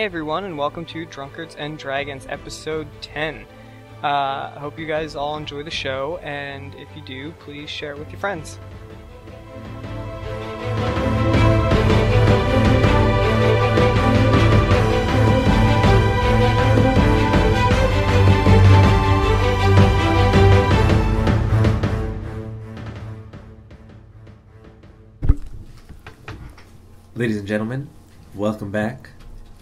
Hey everyone, and welcome to Drunkards and Dragons, episode 10. I hope you guys all enjoy the show, and if you do, please share it with your friends. Ladies and gentlemen, welcome back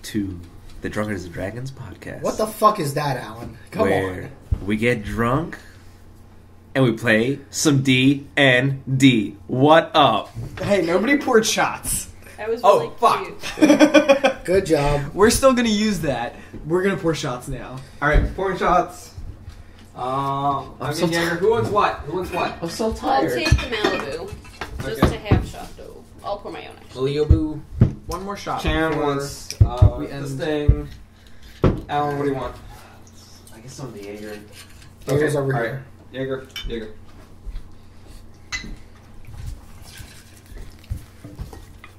to the Drunkards and Dragons podcast. What the fuck is that, Allan? Come where on. we get drunk and we play some D&D. What up? Hey, nobody poured shots. That was really cute. Good job. We're still gonna use that. We're gonna pour shots now. Alright, pouring shots. I'm so Jaeger. Who wants what? Who wants what? I'm so I'll tired. take the Malibu. Just Okay. a half shot, though. I'll pour my own, actually. Leoboo. One more shot. Chan before wants we this end. thing. Allan, what do you want? I guess I'm the Jaeger. Jaeger's over alright. here. Jaeger.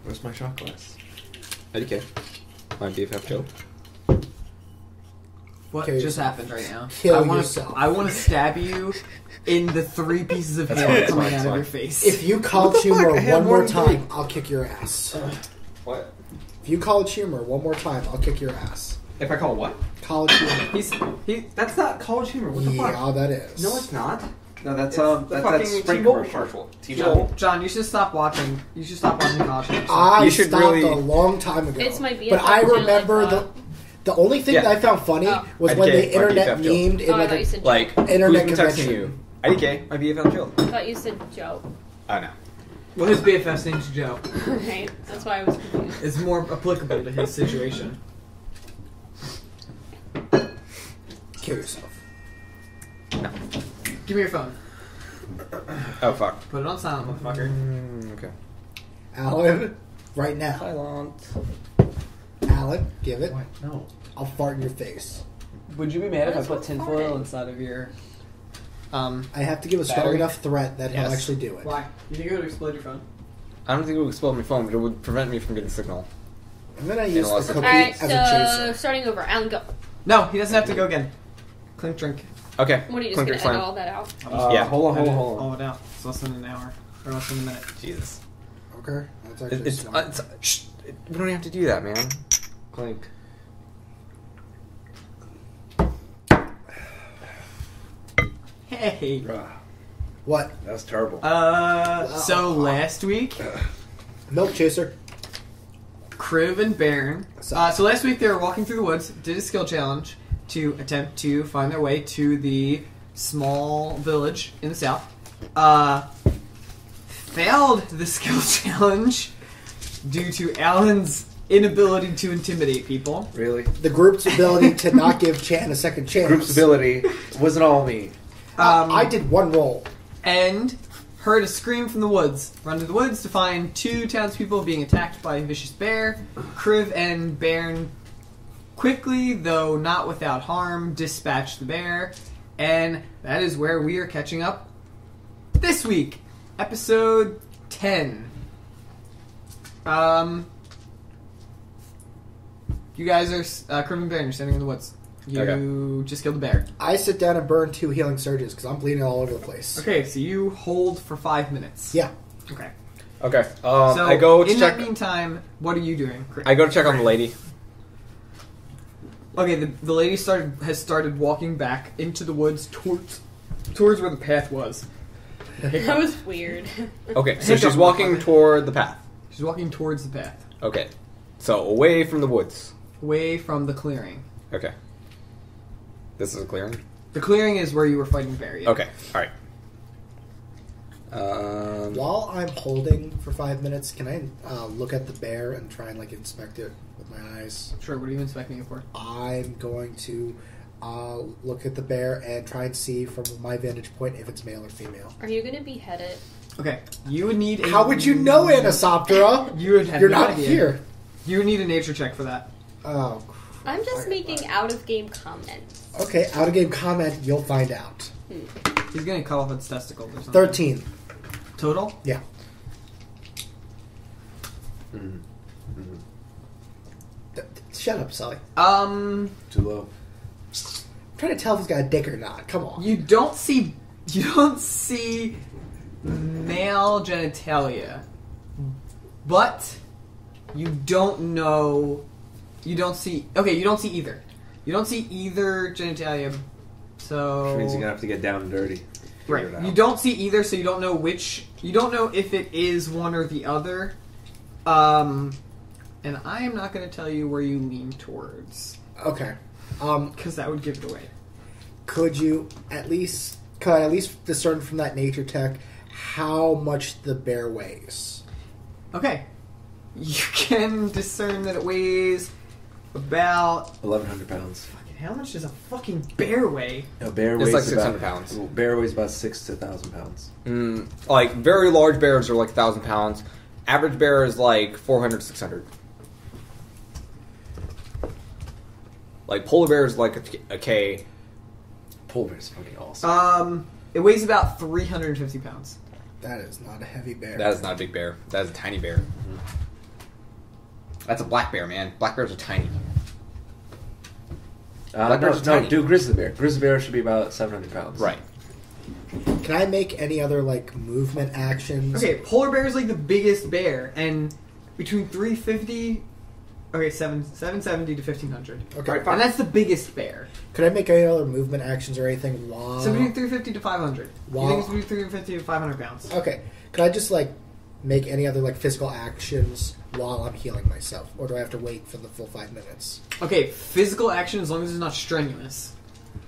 Where's my shot glass? IDK. My BFF Joe. What Kill just happened right now? Kill yourself. I want to stab you in the 3 pieces of hair That's coming fine, out that's of your fine. face. If you call What the fuck? I Humor had one more more than time, I'll kick your ass. What? If you call Humor one more time, I'll kick your ass. If I call what? College Humor. That's not College Humor. What the fuck? Yeah, that is. No, it's not. No, that's the that's fucking Sprint T-Mobile commercial. T-Mobile. John, you should stop watching. You should stop watching college. I You should stopped really- a long time ago. It's my BFF But I channel, remember like, the only thing Yeah. that I found funny Oh. was when IDK, the internet my BFF memed in Oh, I like thought you a said Like, internet who's been texting convention. you? IDK, my BFF Joe. I thought you said Joe. Oh no. Well, his BFF's name's Joe. Right? That's why I was confused. It's more applicable to his situation. Kill yourself. Give me your phone. Oh fuck. Put it on silent, motherfucker. Okay. Allan, right now. Silent. Allan, give it. What? No. I'll fart in your face. Would you be mad if I That's put what's tinfoil farting. inside of your... I have to give a strong Battery? enough threat that he'll Yes. actually do it. Why? You think it would explode your phone? I don't think it would explode my phone, but it would prevent me from getting signal. I'm gonna use unless the it's- cookie Alright, as a so chaser. starting over. Alan, go. No, he doesn't have to go again. Clink, drink. Okay. What are you just Clinker going to slam. edit all that out? Yeah, hold on. All it out. It's less than an hour. Or less than a minute. Jesus. Okay, that's actually It's smart. shh. We don't have to do that, man. Clink. Hey. What? That's terrible. So last week, Milk chaser. Kriv and Baron. So last week they were walking through the woods, did a skill challenge to attempt to find their way to the small village in the south. Failed the skill challenge due to Allan's inability to intimidate people. Really? The group's ability to not give Chan a second chance. Group's ability wasn't all me. I did one roll. And heard a scream from the woods. Run to the woods to find 2 townspeople being attacked by a vicious bear. Kriv and Baron quickly, though not without harm, dispatched the bear. And that is where we are catching up this week. Episode 10. You guys are, Kriv and Baron, you're standing in the woods. You just killed the bear. I sit down and burn 2 healing surges because I'm bleeding all over the place. Okay, so you hold for 5 minutes. Yeah. Okay. Okay. So I go to in check. that meantime, what are you doing? I go to check on the lady. Okay, the lady has started walking back into the woods towards where the path was. That was weird. Okay, so Hiccup, she's walking motherfucker. toward the path. She's walking towards the path, Okay. So away from the woods. away from the clearing. Okay. This is a clearing? The clearing is where you were fighting Barry. Okay, alright. While I'm holding for 5 minutes, can I look at the bear and try and inspect it with my eyes? Sure. What are you inspecting it for? I'm going to look at the bear and try and see from my vantage point if it's male or female. Are you going to behead it? Okay, you would need. How would you know, Anisoptera? You would have You're no not idea. here. You would need a nature check for that. Oh, I'm just making out-of-game comments. okay. Out of game comment, you'll find out. He's gonna cut off its testicles or something. 13. Total? Yeah. Shut up, Sully. Too low. I'm trying to tell if he's got a dick or not. Come on. You don't see male genitalia, but you don't know. You don't see. Okay, you don't see either. You don't see either genitalia. So Which means you're gonna have to get down and dirty. right, Figure it out. you don't see either, so you don't know which. You don't know if it is one or the other. And I am not going to tell you where you lean towards, Okay. because that would give it away. Could I at least discern from that nature check how much the bear weighs? Okay, you can discern that it weighs about. 1,100 pounds. Fucking how much does a fucking bear weigh? A bear It's weighs like about 600 pounds. Bear weighs about 6,000 to 1,000 pounds. Like, very large bears are like 1,000 pounds. Average bear is like 400, 600. Like, polar bear is like a K. Polar bear's fucking awesome. It weighs about 350 pounds. That is not a heavy bear. That is not a big bear. That is a tiny bear. That's a black bear, man. Black bears are tiny. Black bears are tiny. do grizzly bear. Grizzly bear should be about 700 pounds. Right. Can I make any other like movement actions? Okay, polar bear is like the biggest bear, and between 350. Okay, 770 to 1500. Okay. Right, fine. And that's the biggest bear. Could I make any other movement actions or anything while? So between 350 to 500. Wow. You think it's between 350 to 500 pounds? Okay. Could I just like make any other like physical actions while I'm healing myself, or do I have to wait for the full 5 minutes? Okay, physical action as long as it's not strenuous.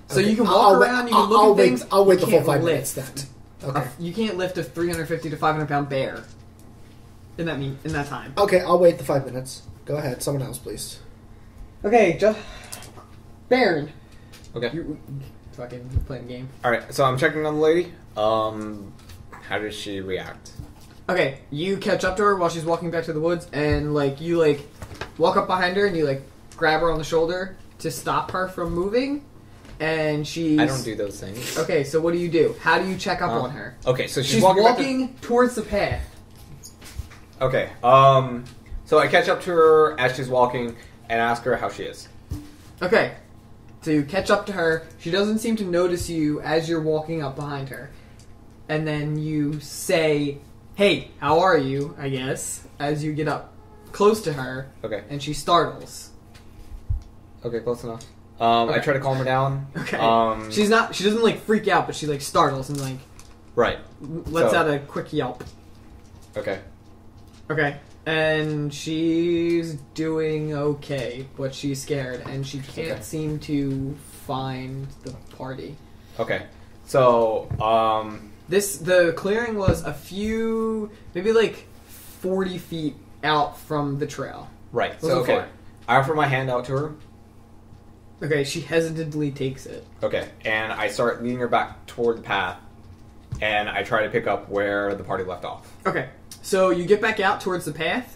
So Okay, you can walk I'll wait- around, you can I'll look at wait- things. I'll wait you the full can't 5 lift. minutes then. Okay. You can't lift a 350 to 500 pound bear in that time. Okay, I'll wait the 5 minutes. Go ahead, someone else, please. Okay, just Baron. Okay. You fucking playing a game. Alright, so I'm checking on the lady. How does she react? Okay, you catch up to her while she's walking back to the woods, and you walk up behind her and you grab her on the shoulder to stop her from moving, and she's. I don't do those things. Okay, so what do you do? How do you check up on her? Okay, so She's walking walking towards the path. Okay, so I catch up to her as she's walking and ask her how she is. Okay, so you catch up to her. She doesn't seem to notice you as you're walking up behind her, and then you say, "Hey, how are you?" I guess as you get up close to her, Okay. and she startles. Okay, close enough. Okay. I try to calm her down. Okay, she doesn't freak out, but she startles and Right. lets So- out a quick yelp. Okay. Okay. And she's doing okay, but she's scared, and she can't Okay. seem to find the party. Okay. So, The clearing was a few, maybe 40 feet out from the trail. right. So, Wasn't okay. far. I offer my hand out to her. Okay, she hesitantly takes it. Okay. And I start leading her back toward the path. And I try to pick up where the party left off. Okay, so you get back out towards the path,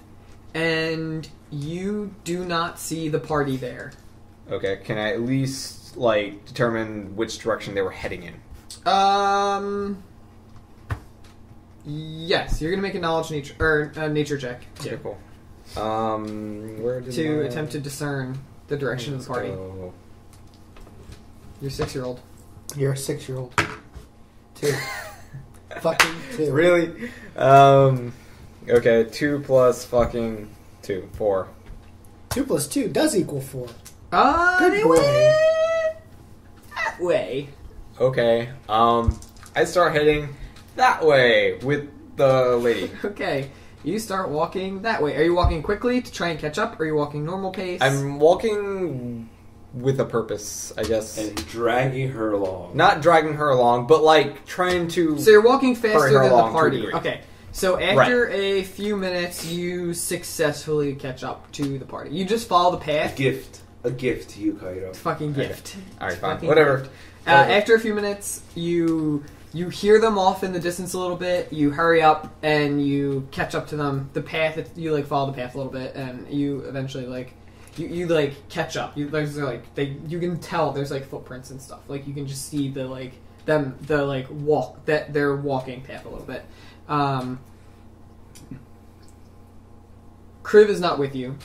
and you do not see the party there. Okay. Can I at least, determine which direction they were heading in? Yes, you're gonna make a knowledge nature check Okay, too, cool. Where did to my- attempt to discern the direction of the party. Go. You're 6-year-old. You're a 6-year-old. 2. Fucking 2. Really? Okay, 2 plus fucking 2. 4. 2 plus 2 does equal 4. They Good boy. went that way. Okay, I start heading that way with the lady. Okay, you start walking that way. Are you walking quickly to try and catch up, or are you walking normal pace? I'm walking with a purpose, I guess. And dragging her along. Not dragging her along, but trying to... So you're walking Hurry faster her than the along to a party. degree. Okay. So after a few minutes, you successfully catch up to the party. You just follow the path. A gift to you, Kaito. Fucking gift. Alright, fine. Fucking Whatever. gift. After a few minutes, you hear them off in the distance a little bit. You hurry up and you catch up to them. The path, you follow the path a little bit, and you eventually you catch up. You can tell there's footprints and stuff. You can just see the walk that they're walking path a little bit. Kriv is not with you.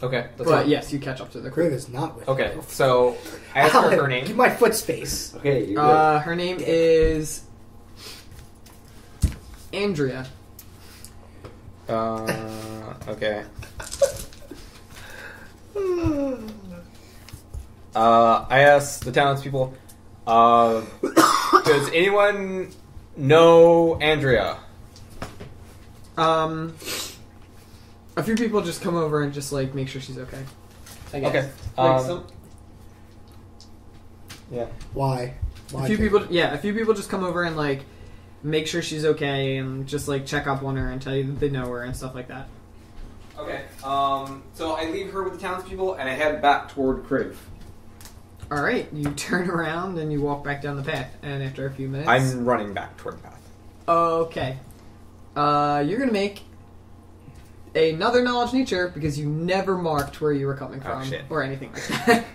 Okay. That's But fine. yes, you catch up to the Crib crew. is not with Okay, you. so I asked her her Allan, name. Give my foot space. Okay, you're good. Her name is Andrea. Okay. I asked the townspeople, does anyone know Andrea? A few people just come over and just like make sure she's okay. I guess. Okay. Yeah. Why? A few people just come over and like make sure she's okay and just like check up on her and tell you that they know her and stuff like that. Okay. So I leave her with the townspeople and I head back toward Criv. All right, you turn around and you walk back down the path, and after a few minutes, I'm running back toward the path. okay. You're gonna make another knowledge nature because you never marked where you were coming from shit. or anything like that.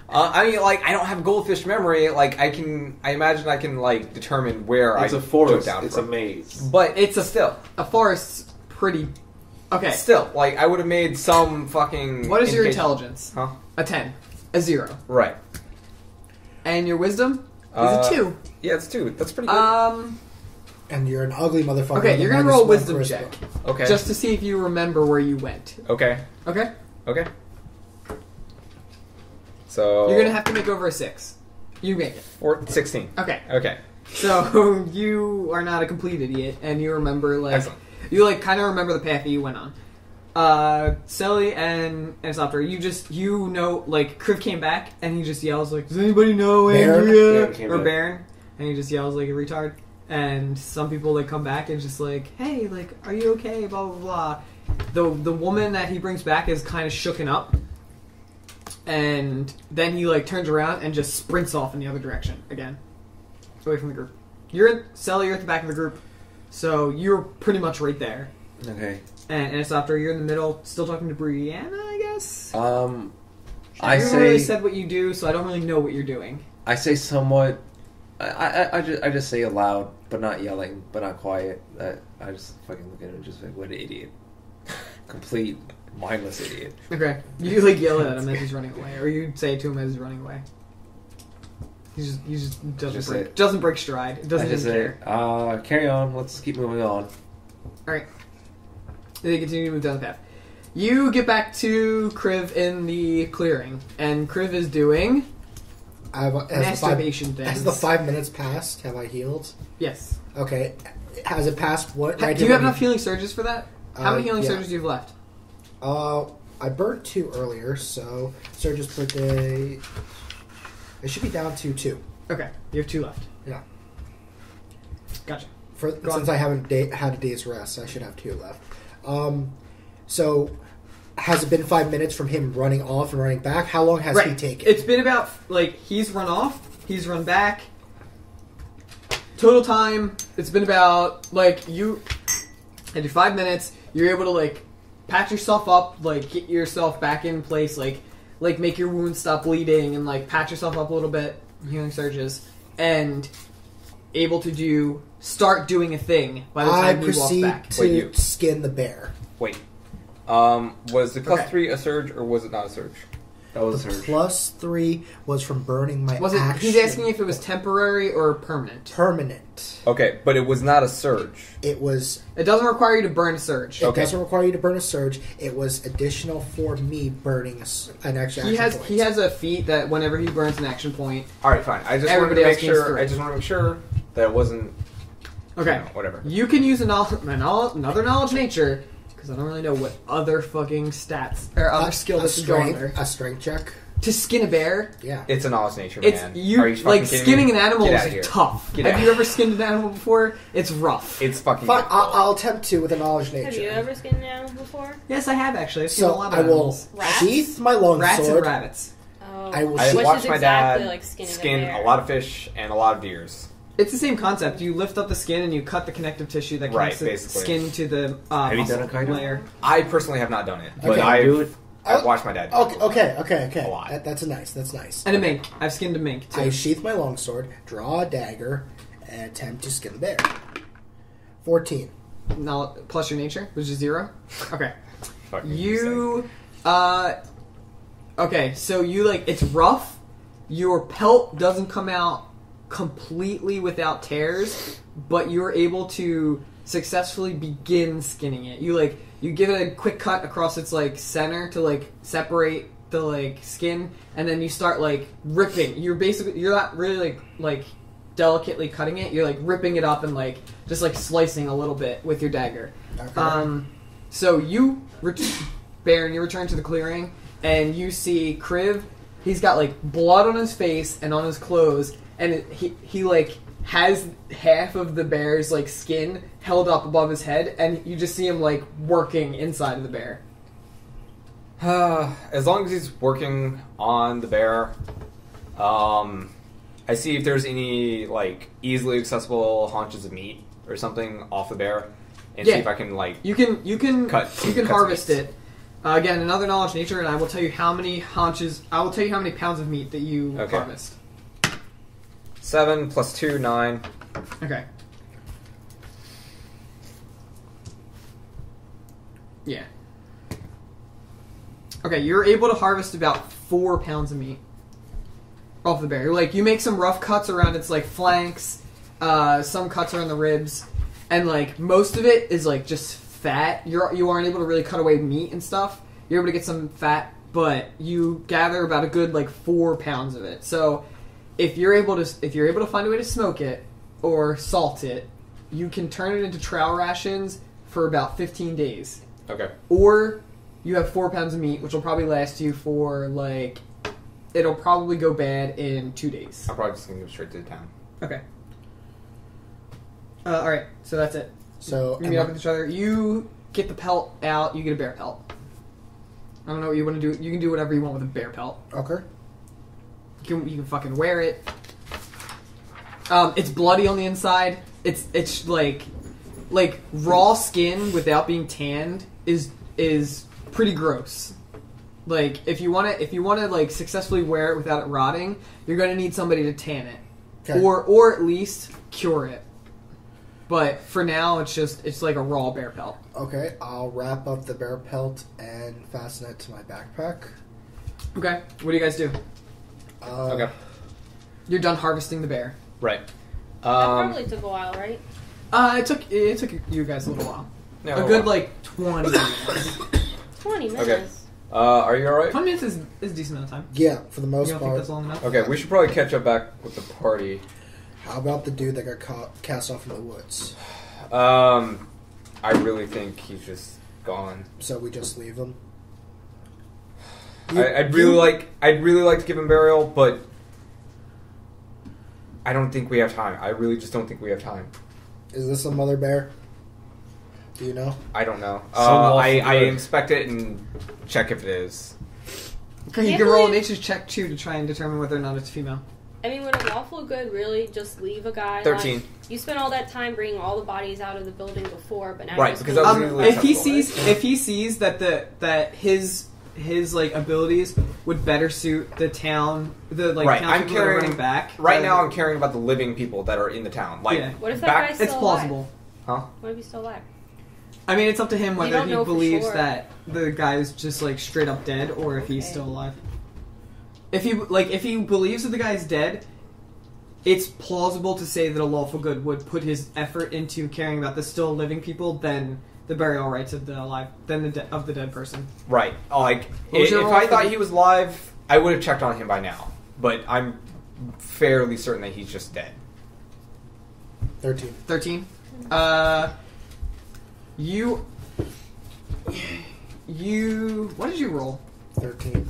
I mean, like, I don't have goldfish memory. Like, I imagine I can, like, determine where It's I a forest. took down It's from. a maze. But It's a- still. A forest's pretty. Okay. Still, like, I would have made some fucking... What is your indication- intelligence? Huh? A 10. A 0. Right. And your wisdom is a 2. Yeah, it's 2. That's pretty good. And you're an ugly motherfucker. Okay, with you're gonna minus roll a 1 wisdom charisma. check. Okay. Just to see if you remember where you went. Okay. Okay? Okay. So... You're gonna have to make over a 6. You make it. 16. Okay. Okay. So, you are not a complete idiot, and you remember, like... Excellent. You, like, kind of remember the path that you went on. Selly and Sopter, you know, like, Kriv came back, and he just yells, like, does anybody know Baron? Andrea? Yeah, he came Or back. Baron. And he just yells like a retard. And some people, like, come back and just like, hey, like, are you okay? Blah, blah, blah. The woman that he brings back is kind of shooken up. And then he, like, turns around and just sprints off in the other direction again. Away from the group. Selly, you're at the back of the group. So you're pretty much right there. Okay. And it's after you're in the middle, still talking to Brianna, I guess. I you haven't say really said what you do, so I don't really know what you're doing. I say somewhat. I just say it loud, but not yelling, but not quiet. I just fucking look at him and just like, what an idiot, complete mindless idiot. Okay, you like yell at him as he's running away, or you say it to him as he's running away. He just doesn't break stride. It doesn't I just even say, care. carry on. Let's keep moving on. All right. They continue to move down the path. You get back to Kriv in the clearing, and Kriv is doing masturbation things. Has the 5 minutes passed? Have I healed? Yes. Okay. Has it passed? What? Do you have enough healing surges for that? How many healing yeah. surges do you have left? I burned 2 earlier, so surges per day. It should be down to 2. Okay, you have 2 left. Yeah. Gotcha. Since I haven't had a day's rest, I should have 2 left. So, has it been 5 minutes from him running off and running back? How long has he taken? It's been about, like, he's run off, he's run back. Total time, it's been about, like, you had your 5 minutes, you're able to, like, patch yourself up, like, get yourself back in place, like make your wounds stop bleeding, and, like, patch yourself up a little bit, healing surges, and able to start doing a thing by the I time he walks proceed back. to skin the bear. Wait. Was the Okay. +3 a surge, or was it not a surge? That was The her. +3 was from burning my Was it? action. He's asking if it was temporary or permanent. permanent. Okay, but it was not a surge. It was. It doesn't require you to burn a surge. It Okay. doesn't require you to burn a surge. It was additional for me burning an extra He action has point. he has a feat that whenever he burns an action point. All right, fine. I just wanted Everybody to make else gains sure. 3. I just want to make sure that it wasn't. Okay, You know, whatever. you can use another knowledge nature because I don't really know what other fucking stats or other skill a this is going strength, under. a strength check. To skin a bear, Yeah. It's a knowledge nature, it's man. you Are fucking like kidding skinning me? an animal Get outta is here. tough. Get Have out. you ever skinned an animal before? It's rough. It's fucking. Fine, difficult. I'll attempt to with a knowledge nature. Have you ever skinned an animal before? Yes, I have actually. I've skinned a So lot of I will animals. Rats? sheath my long Rats sword. and rabbits. Oh, I will I Which watched is my exactly dad like skinning skin a bear. a lot of fish and a lot of deers. It's the same concept. You lift up the skin and you cut the connective tissue that Right, connects the basically. skin to the Have you muscle done a kaido? layer. I personally have not done it, but Okay. I've Oh. watched my dad. Do it. Okay. A lot. That's nice. That's nice. And a mink. I've skinned a mink too. I sheath my longsword, draw a dagger, and attempt to skin the bear. 14. Now, plus your nature, which is 0. Okay. Fucking You Okay, so you it's rough. Your pelt doesn't come out completely without tears, but you're able to successfully begin skinning it. You give it a quick cut across its center to separate the skin, and then you start ripping. You're not really delicately cutting it. You're ripping it up and just slicing a little bit with your dagger. Okay. So you Baron, you return to the clearing, and you see Kriv. He's got blood on his face and on his clothes, and he has half of the bear's skin held up above his head, and you just see him working inside of the bear. As long as he's working on the bear, I see if there's any easily accessible haunches of meat or something off the bear, and see if I can you can cut harvest meat. it. Again, another knowledge nature, and I will tell you how many haunches. I will tell you how many pounds of meat that you harvest. 7 + 2, 9. Okay. Yeah. Okay, you're able to harvest about 4 pounds of meat off the bear. You make some rough cuts around its flanks, some cuts around the ribs, and most of it is just fat. You aren't able to really cut away meat and stuff. You're able to get some fat, but you gather about a good 4 pounds of it. So if you're able to find a way to smoke it or salt it, you can turn it into trial rations for about 15 days. Okay. Or you have 4 pounds of meat, which will probably last you for it'll probably go bad in 2 days. I'm probably just gonna go straight to the town. Okay. All right. So that's it. So You meet up with each other. You get the pelt out. You get a bear pelt. I don't know what you want to do. You can do whatever you want with a bear pelt. Okay. You can fucking wear it. It's bloody on the inside. It's raw skin without being tanned is pretty gross. If you want to successfully wear it without it rotting, you're going to need somebody to tan it, Okay. or at least cure it. But for now, it's like a raw bear pelt. Okay, I'll wrap up the bear pelt and fasten it to my backpack. Okay, what do you guys do? Okay. You're done harvesting the bear. Right. That probably took a while, right? It took you guys a little while. No, A good 20 minutes. 20 minutes. Okay. Are you alright? 20 minutes is a decent amount of time. Yeah, for the most You don't think part. that's long enough? Okay, we should probably catch up back with the party. How about the dude that got cast off in the woods? I really think he's just gone. So we just leave him. I'd really like to give him burial, but I don't think we have time. I really just don't think we have time. Is this a mother bear? Do you know? I don't know. Some I good. inspect it and check if it is. Okay, you Can't can roll a believe- nature's check too to try and determine whether or not it's female. I mean, would a lawful good really just leave a guy? 13. You spent all that time bringing all the bodies out of the building before, but now Right, you're just because gonna that was leave really them. If he sees that his abilities would better suit the town, the Right, I'm townspeople that are caring- running back. Right now, I'm caring about the living people that are in the town. Yeah. What if that back, guy's still It's plausible. huh? What if he's still alive? I mean, it's up to him whether don't he know for believes sure. that the guy is just straight up dead or if he's Okay. still alive. If he believes that the guy's dead, it's plausible to say that a lawful good would put his effort into caring about the still living people than the burial rights of the of the dead person. Right. What was If your roll I for thought the- he was alive, I would have checked on him by now. But I'm fairly certain that he's just dead. 13. 13. You. What did you roll? 13.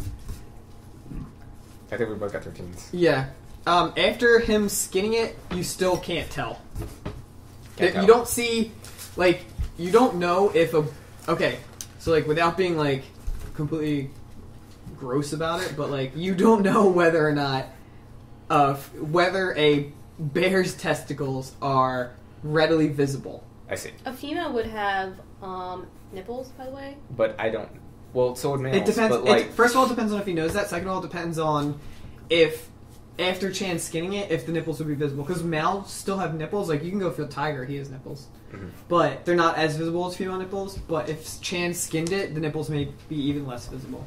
I think we both got 13s. Yeah. After him skinning it, you still can't tell. Can't tell. You don't see, you don't know if a. Okay, so without being completely gross about it, but you don't know whether or not, whether a bear's testicles are readily visible. I see. A female would have nipples, by the way. But I don't. Well, so would males. It depends. But First of all, it depends on if he knows that. Second of all, it depends on if after Chan skinning it, if the nipples would be visible. Because males still have nipples. Like, you can go for a tiger, he has nipples. Mm-hmm. But they're not as visible as female nipples. But if Chan skinned it, the nipples may be even less visible.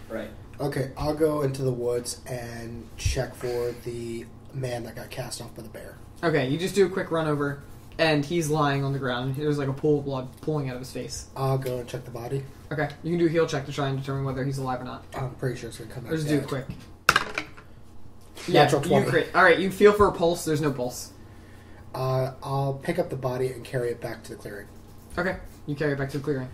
Right. Okay, I'll go into the woods and check for the man that got cast off by the bear. Okay, you just do a quick run over, and he's lying on the ground. There's like a pool of blood pulling out of his face. I'll go and check the body. Okay, you can do a heal check to try and determine whether he's alive or not. I'm pretty sure it's going to come back Or just do it dead. quick. Natural you 20. crit. Alright, you feel for a pulse. There's no pulse. I'll pick up the body and carry it back to the clearing. Okay, you carry it back to the clearing.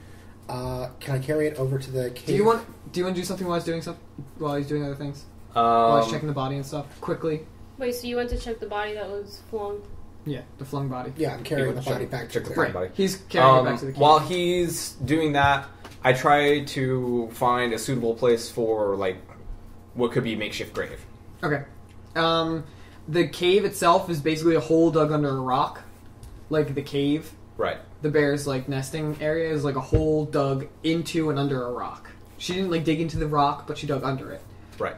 Can I carry it over to the cave? Do you want to do something while he's doing other things? While he's checking the body and stuff? Quickly. Wait, so you went to check the body that was flung? Yeah, the flung body. Yeah, I'm carrying the body back to the clearing. Right, he's carrying it back to the cave. While he's doing that, I try to find a suitable place for, like, what could be a makeshift grave. Okay. The cave itself is basically a hole dug under a rock. Like the cave. Right. The bear's, like, nesting area is like a hole dug into and under a rock. She didn't, like, dig into the rock, but she dug under it. Right.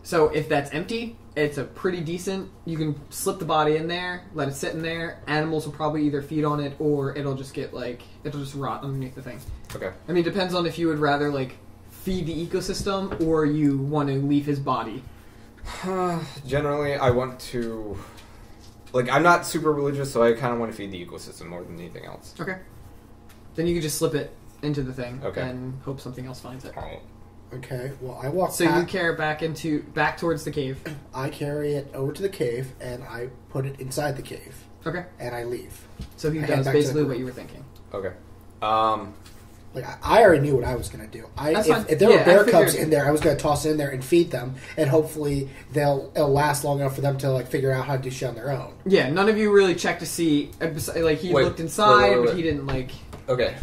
So if that's empty, it's a pretty decent... You can slip the body in there, let it sit in there. Animals will probably either feed on it or it'll just get, like... It'll just rot underneath the thing. Okay. I mean, it depends on if you would rather, like, feed the ecosystem or you want to leave his body. Generally, I want to... Like, I'm not super religious, so I kind of want to feed the ecosystem more than anything else. Okay. Then you can just slip it into the thing Okay. and hope something else finds it. Alright. Okay, well, I walk So you back. carry it back towards the cave. I carry it over to the cave, and I put it inside the cave, Okay. and I leave. So he I head does back to the basically group. what you were thinking. Okay. Like, I already knew what I was going to do. That's fine. If there were Yeah, I bear figured- cubs in there, I was going to toss it in there and feed them, and hopefully it'll last long enough for them to, like, figure out how to do shit on their own. Yeah, none of you really checked to see. Like, he Wait, looked inside, wait. but he didn't, like... Okay.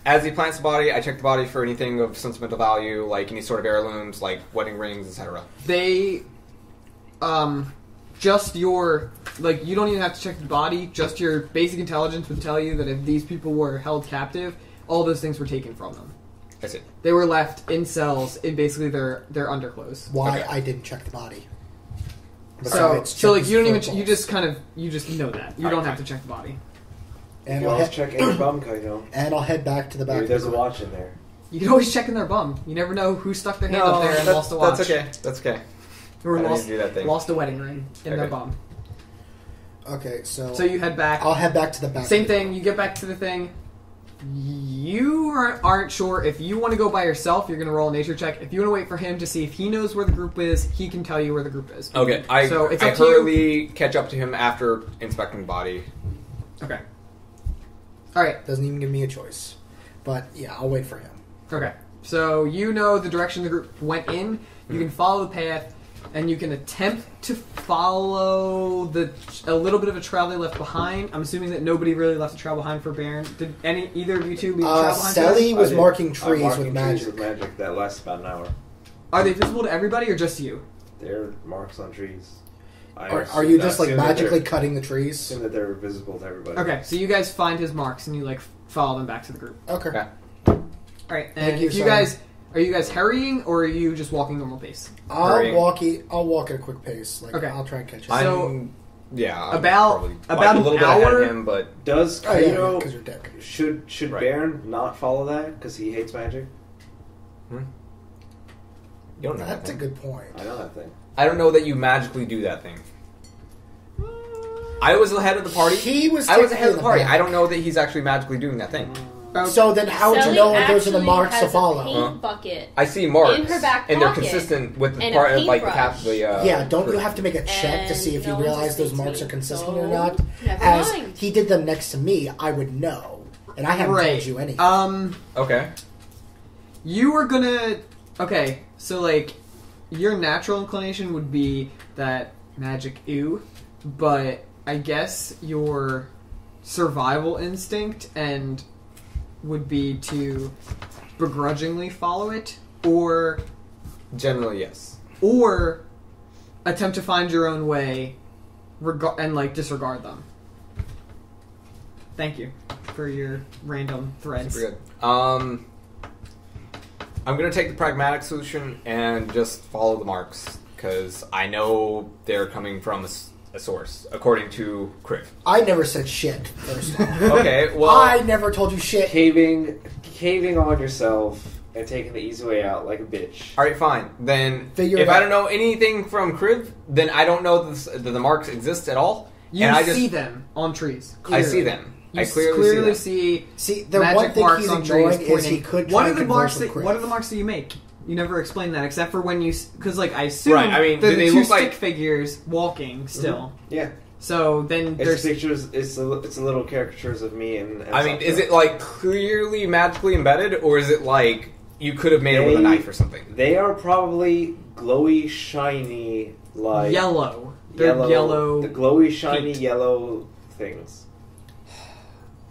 As he plants the body, I check the body for anything of sentimental value, like any sort of heirlooms, like wedding rings, etc. They... Just your... Like, you don't even have to check the body. Just your basic intelligence would tell you that if these people were held captive, all those things were taken from them. I see. They were left in cells in basically their underclothes. Why Okay. I didn't check the body. So Besides, like, check you don't his even... footballs. You just know that. You don't have to check the body. And You I'll, always head, check any bum, you know. and I'll head back to the back. Maybe of the there's a group. watch in there. You can always check in their bum. You never know who stuck their hand up there and lost a watch. That's okay. That's okay. Or I need lost, to do that thing. lost a wedding ring in their Okay. bum. Okay, so So you head back. I'll head back to the back. Same of the thing. You get back to the thing. You aren't sure if you want to go by yourself. You're going to roll a nature check. If you want to wait for him to see if he knows where the group is, he can tell you where the group is. Okay. So it's I up to you. hurriedly catch up to him after inspecting the body. Okay. All right. Doesn't even give me a choice. But yeah, I'll wait for him. Okay. So you know the direction the group went in. You can follow the path, and you can attempt to follow a little bit of a trail they left behind. I'm assuming that nobody really left a trail behind for Baron. Did either of you two leave a trail behind? for Sally us? was I did. marking I'm trees marking with trees magic. with magic that lasts about an hour. Are they visible to everybody or just you? They're marks on trees. Are you just like assume that magically they're- cutting the trees? Assume that they're visible to everybody. Okay, so you guys find his marks and you like follow them back to the group. Okay. Okay. All right, and Thank you, if you Simon. guys are you guys hurrying or are you just walking normal pace? Hurrying. I'll walk at a quick pace. Like Okay. I'll try and catch you. I'm About- probably, about a an little bit ahead hour- of him, but Does Oh yeah, Kaito because you're dead. should Right. Baron not follow that because he hates magic? you don't know that That's a thing. good point. I know that thing. I don't know that you magically do that thing. I was ahead of the party. He was. I was technically ahead of in the party. back. I don't know that he's actually magically doing that thing. So then, how would you Sally know if those are the actually marks to has follow? A paint bucket. I see marks, In her back and they're pocket. consistent with the And a part of like the paintbrush. Yeah, don't you have to make a check to see if you And no one realize just those thinks marks me, are consistent so or not? never As mind. he did them next to me, I would know, and I haven't Right. told you anything. Okay. You are gonna... Okay, so, like, your natural inclination would be that magic ew, but I guess your survival instinct and would be to begrudgingly follow it, or Generally, yes. attempt to find your own way and, like, disregard them. Thank you for your random threads. Super good. I'm going to take the pragmatic solution and just follow the marks, because I know they're coming from a source, according to Kriv. I never said shit, first off. Okay, well... I never told you shit. Caving on yourself and taking the easy way out like a bitch. Alright, fine. Then, Figure if it I out. don't know anything from Kriv, then I don't know that the marks exist at all. You and I see just, them on trees. I see them. You I clearly see them. See, the magic one thing marks he's on trees ignoring is pointing. he could What try are the and marks? converse with What are Chris. the marks that you make? You never explain that, except for when you, because like I assume Right, I mean, they're do the they two look stick like- figures walking still. Yeah. So then It's there's pictures. It's a little caricatures of me and I mean, is Sasha. it like clearly magically embedded, or is it like you could have made it with a knife or something? They are probably glowy, shiny, like yellow. They're yellow. The glowy, shiny paint. yellow things.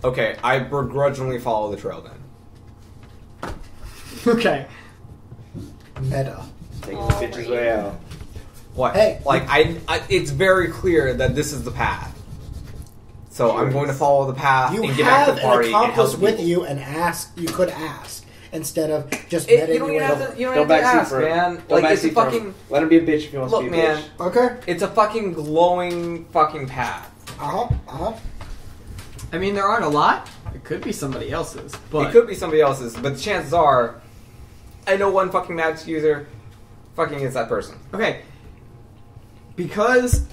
Okay, I begrudgingly follow the trail then. Okay. Meta. Taking Oh, the bitch's right. way out. What? Hey. Like, it's very clear that this is the path. So Sure I'm going to follow the path You and get back to have the an party and help accomplice the with people. you and ask. You could ask instead of just You meting don't your even way have over. to. You don't Don't have to backseat ask, for him. man. Don't Like, it's a backseat for him. fucking. Let him be a bitch if he wants Look, to be a man. bitch. Okay. It's a fucking glowing fucking path. I mean, there aren't a lot. It could be somebody else's, but It could be somebody else's, but the chances are, I know one fucking magic user. Fucking it's that person. okay. Because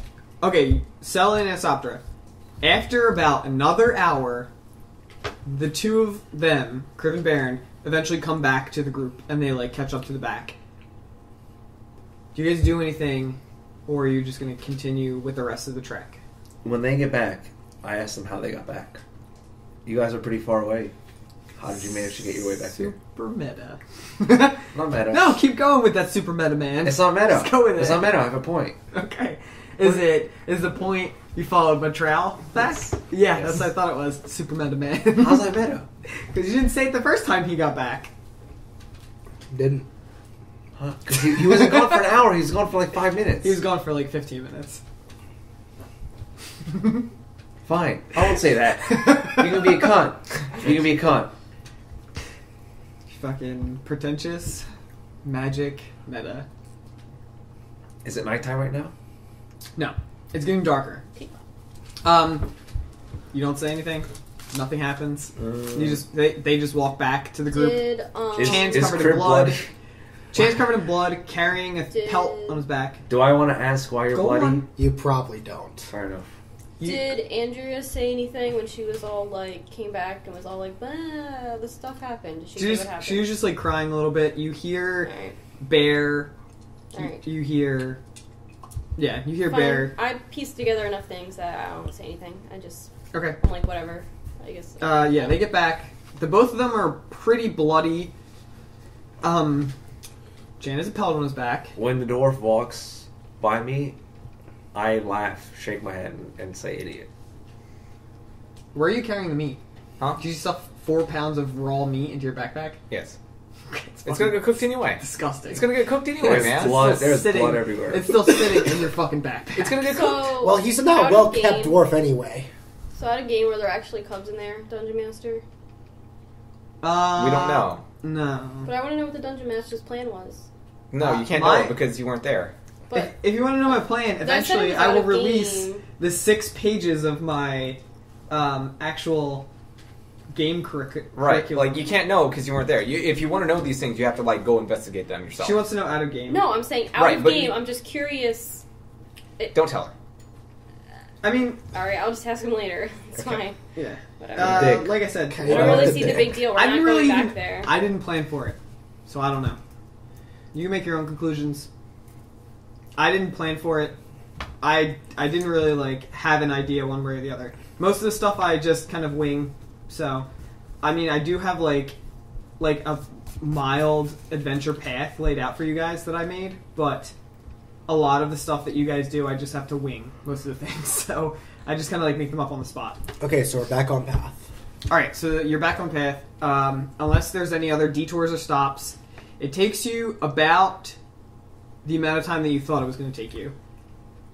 Sel and Asoptra. After about another hour, the two of them, Kriv and Baron, eventually come back to the group and they like catch up to the back. Do you guys do anything, or are you just going to continue with the rest of the trek? When they get back, I ask them how they got back. You guys are pretty far away. How did you manage to get your way back here? Super meta. Not meta. No, keep going with that super meta, man. It's not meta. Let's go with It's it. not meta. I have a point. Okay. Is the point you followed Matral back? Yeah, that's what I thought it was. Super meta, man. How's that meta? Because you didn't say it the first time he got back. Didn't. Huh? 'Cause he wasn't gone for an hour. He was gone for like 5 minutes. He was gone for like 15 minutes. Fine. I won't say that. You can be a cunt. You can be a cunt. Fucking pretentious, magic, meta. Is it nighttime right now? No, it's getting darker. You don't say anything. Nothing happens. You just they just walk back to the group. Did Chan's Is covered in Crib blood. bloody? Chan's covered in blood, carrying a Did- pelt on his back. Do I want to ask why you're Go bloody? on. You probably don't. Fair enough. Did Andrea say anything when she was all like came back and was all like, "Bah, this stuff happened"? Did she say what happened? She was just like crying a little bit. You hear Alright. Bear. Alright. You hear. Yeah, you hear Fine. Bear. I pieced together enough things that I don't want to say anything. Okay. I'm like, whatever. I guess. Yeah, they get back. The both of them are pretty bloody. Jan has a pelt on his back. When the dwarf walks by me, I laugh, shake my head, and say idiot. Where are you carrying the meat? Huh? Did you stuff 4 pounds of raw meat into your backpack? Yes. It's fucking gonna get cooked anyway. disgusting. It's gonna get cooked anyway, There's man. blood. It's still There's sitting- blood everywhere. It's still sitting in your fucking backpack. It's gonna get cooked. So, Well, he's not out a of well-kept game- dwarf anyway. So at a game where there actually cubs in there, Dungeon Master. We don't know. No. But I want to know what the Dungeon Master's plan was. No, you can't my- know it because you weren't there. But If you want to know my plan, But I said it eventually was I out will of release game. the 6 pages of my actual game Right. curriculum. Like, you can't know because you weren't there. If you want to know these things, you have to, like, go investigate them yourself. She wants to know out of game. no, I'm saying out Right, of but game. you- I'm just curious. Don't tell her. I mean, All right, I'll just ask him later. It's Okay. fine. yeah. Whatever. Dick. Like I said, Okay. I What don't about really the see the dick? big deal. We're I not didn't going really back even, there. I didn't plan for it, so I don't know. You make your own conclusions. I didn't plan for it. I didn't really like have an idea one way or the other. Most of the stuff I just kind of wing. So, I mean, I do have like a mild adventure path laid out for you guys that I made, but a lot of the stuff that you guys do, I just have to wing most of the things. So I just kind of like make them up on the spot. Okay, so we're back on path. All right, so you're back on path. Unless there's any other detours or stops, it takes you about the amount of time that you thought it was going to take you.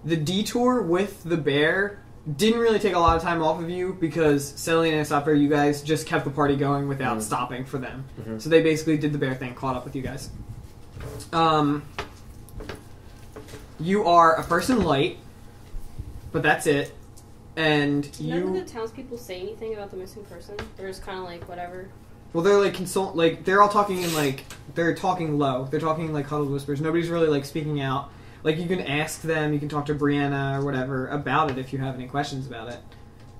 The detour with the bear didn't really take a lot of time off of you because Selene and Sapphire, you guys just kept the party going without stopping for them. Mhm. So they basically did the bear thing, caught up with you guys. You are a person light, but that's it. And None of you, the townspeople say anything about the missing person. They're just kind of like whatever. well, they're like they're all talking in they're talking low. They're talking like huddled whispers. Nobody's really like speaking out. Like you can ask them, you can talk to Brianna or whatever about it if you have any questions about it.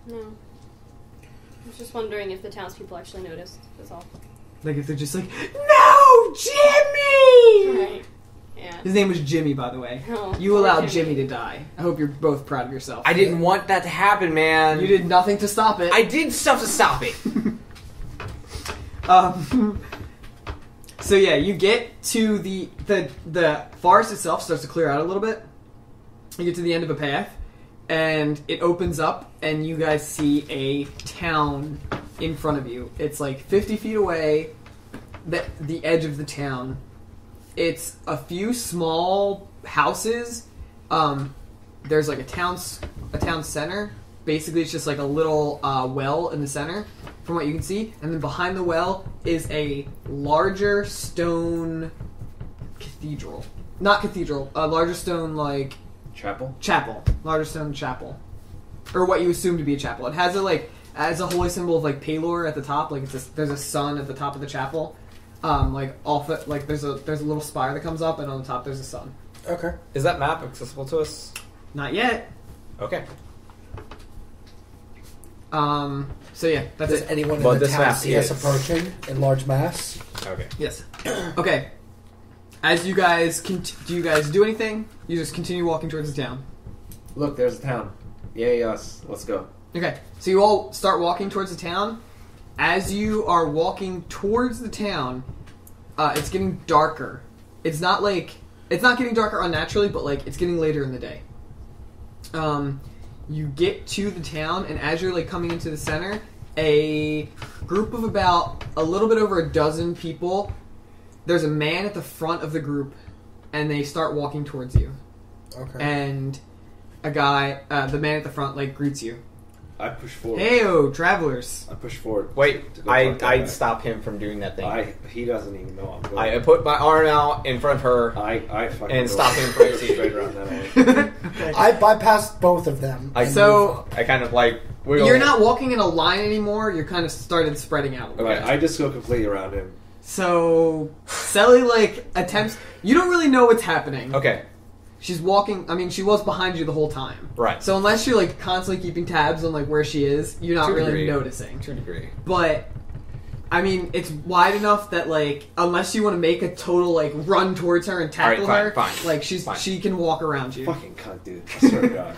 No. I was just wondering if the townspeople actually noticed. That's all. Like if they're just like, no, Jimmy! Right. Yeah. His name was Jimmy, by the way. Oh, You poor allowed Jimmy to die. I hope you're both proud of yourself. I didn't want that to happen, man. You did nothing to stop it. I did stuff to stop it. So yeah, you get to the forest itself starts to clear out a little bit. You get to the end of a path, and it opens up, and you guys see a town in front of you. It's like 50 feet away, the edge of the town. It's a few small houses. There's like a town center. Basically, it's just like a little well in the center, from what you can see. And then behind the well is a larger stone cathedral. Not cathedral. A larger stone, like... Chapel? Chapel. Larger stone chapel. Or what you assume to be a chapel. It has a holy symbol of like Palor at the top. Like there's a sun at the top of the chapel. There's a little spire that comes up, and on the top there's a sun. Okay. Is that map accessible to us? Not yet. Okay. So yeah, that's Does it. anyone But in the this town map see us is- approaching in large mass? Okay. Yes. Okay. As you guys do you guys do anything? You just continue walking towards the town. Look, there's a town. Yay, us. Let's go. Okay. So you all start walking towards the town. As you are walking towards the town, it's getting darker. It's not getting darker unnaturally, but like it's getting later in the day. You get to the town, and as you're like coming into the center, a group of about a little bit over a dozen people. There's a man at the front of the group, and they start walking towards you. Okay. And a guy, the man at the front, like greets you. I push forward. Heyo, travelers! I push forward. Wait, to go talk to I that stop him from doing that thing. He doesn't even know I'm going. I put my arm out in front of her. I fucking And go stop him from straight around that way. I bypassed both of them. I- and So- move up. I kind of like wiggle. You're not walking in a line anymore. You're kind of started spreading out a little Right, bit. I just go completely around him. So Sally like attempts. You don't really know what's happening. Okay, She's walking. I mean, she was behind you the whole time. right. So unless you're like constantly keeping tabs on like where she is, you're not To a really degree. noticing. To a degree. But I mean, it's wide enough that like unless you want to make a total like run towards her and tackle All right, her, fine. like Fine. she can walk around you. Fucking cunt, dude. I swear to God.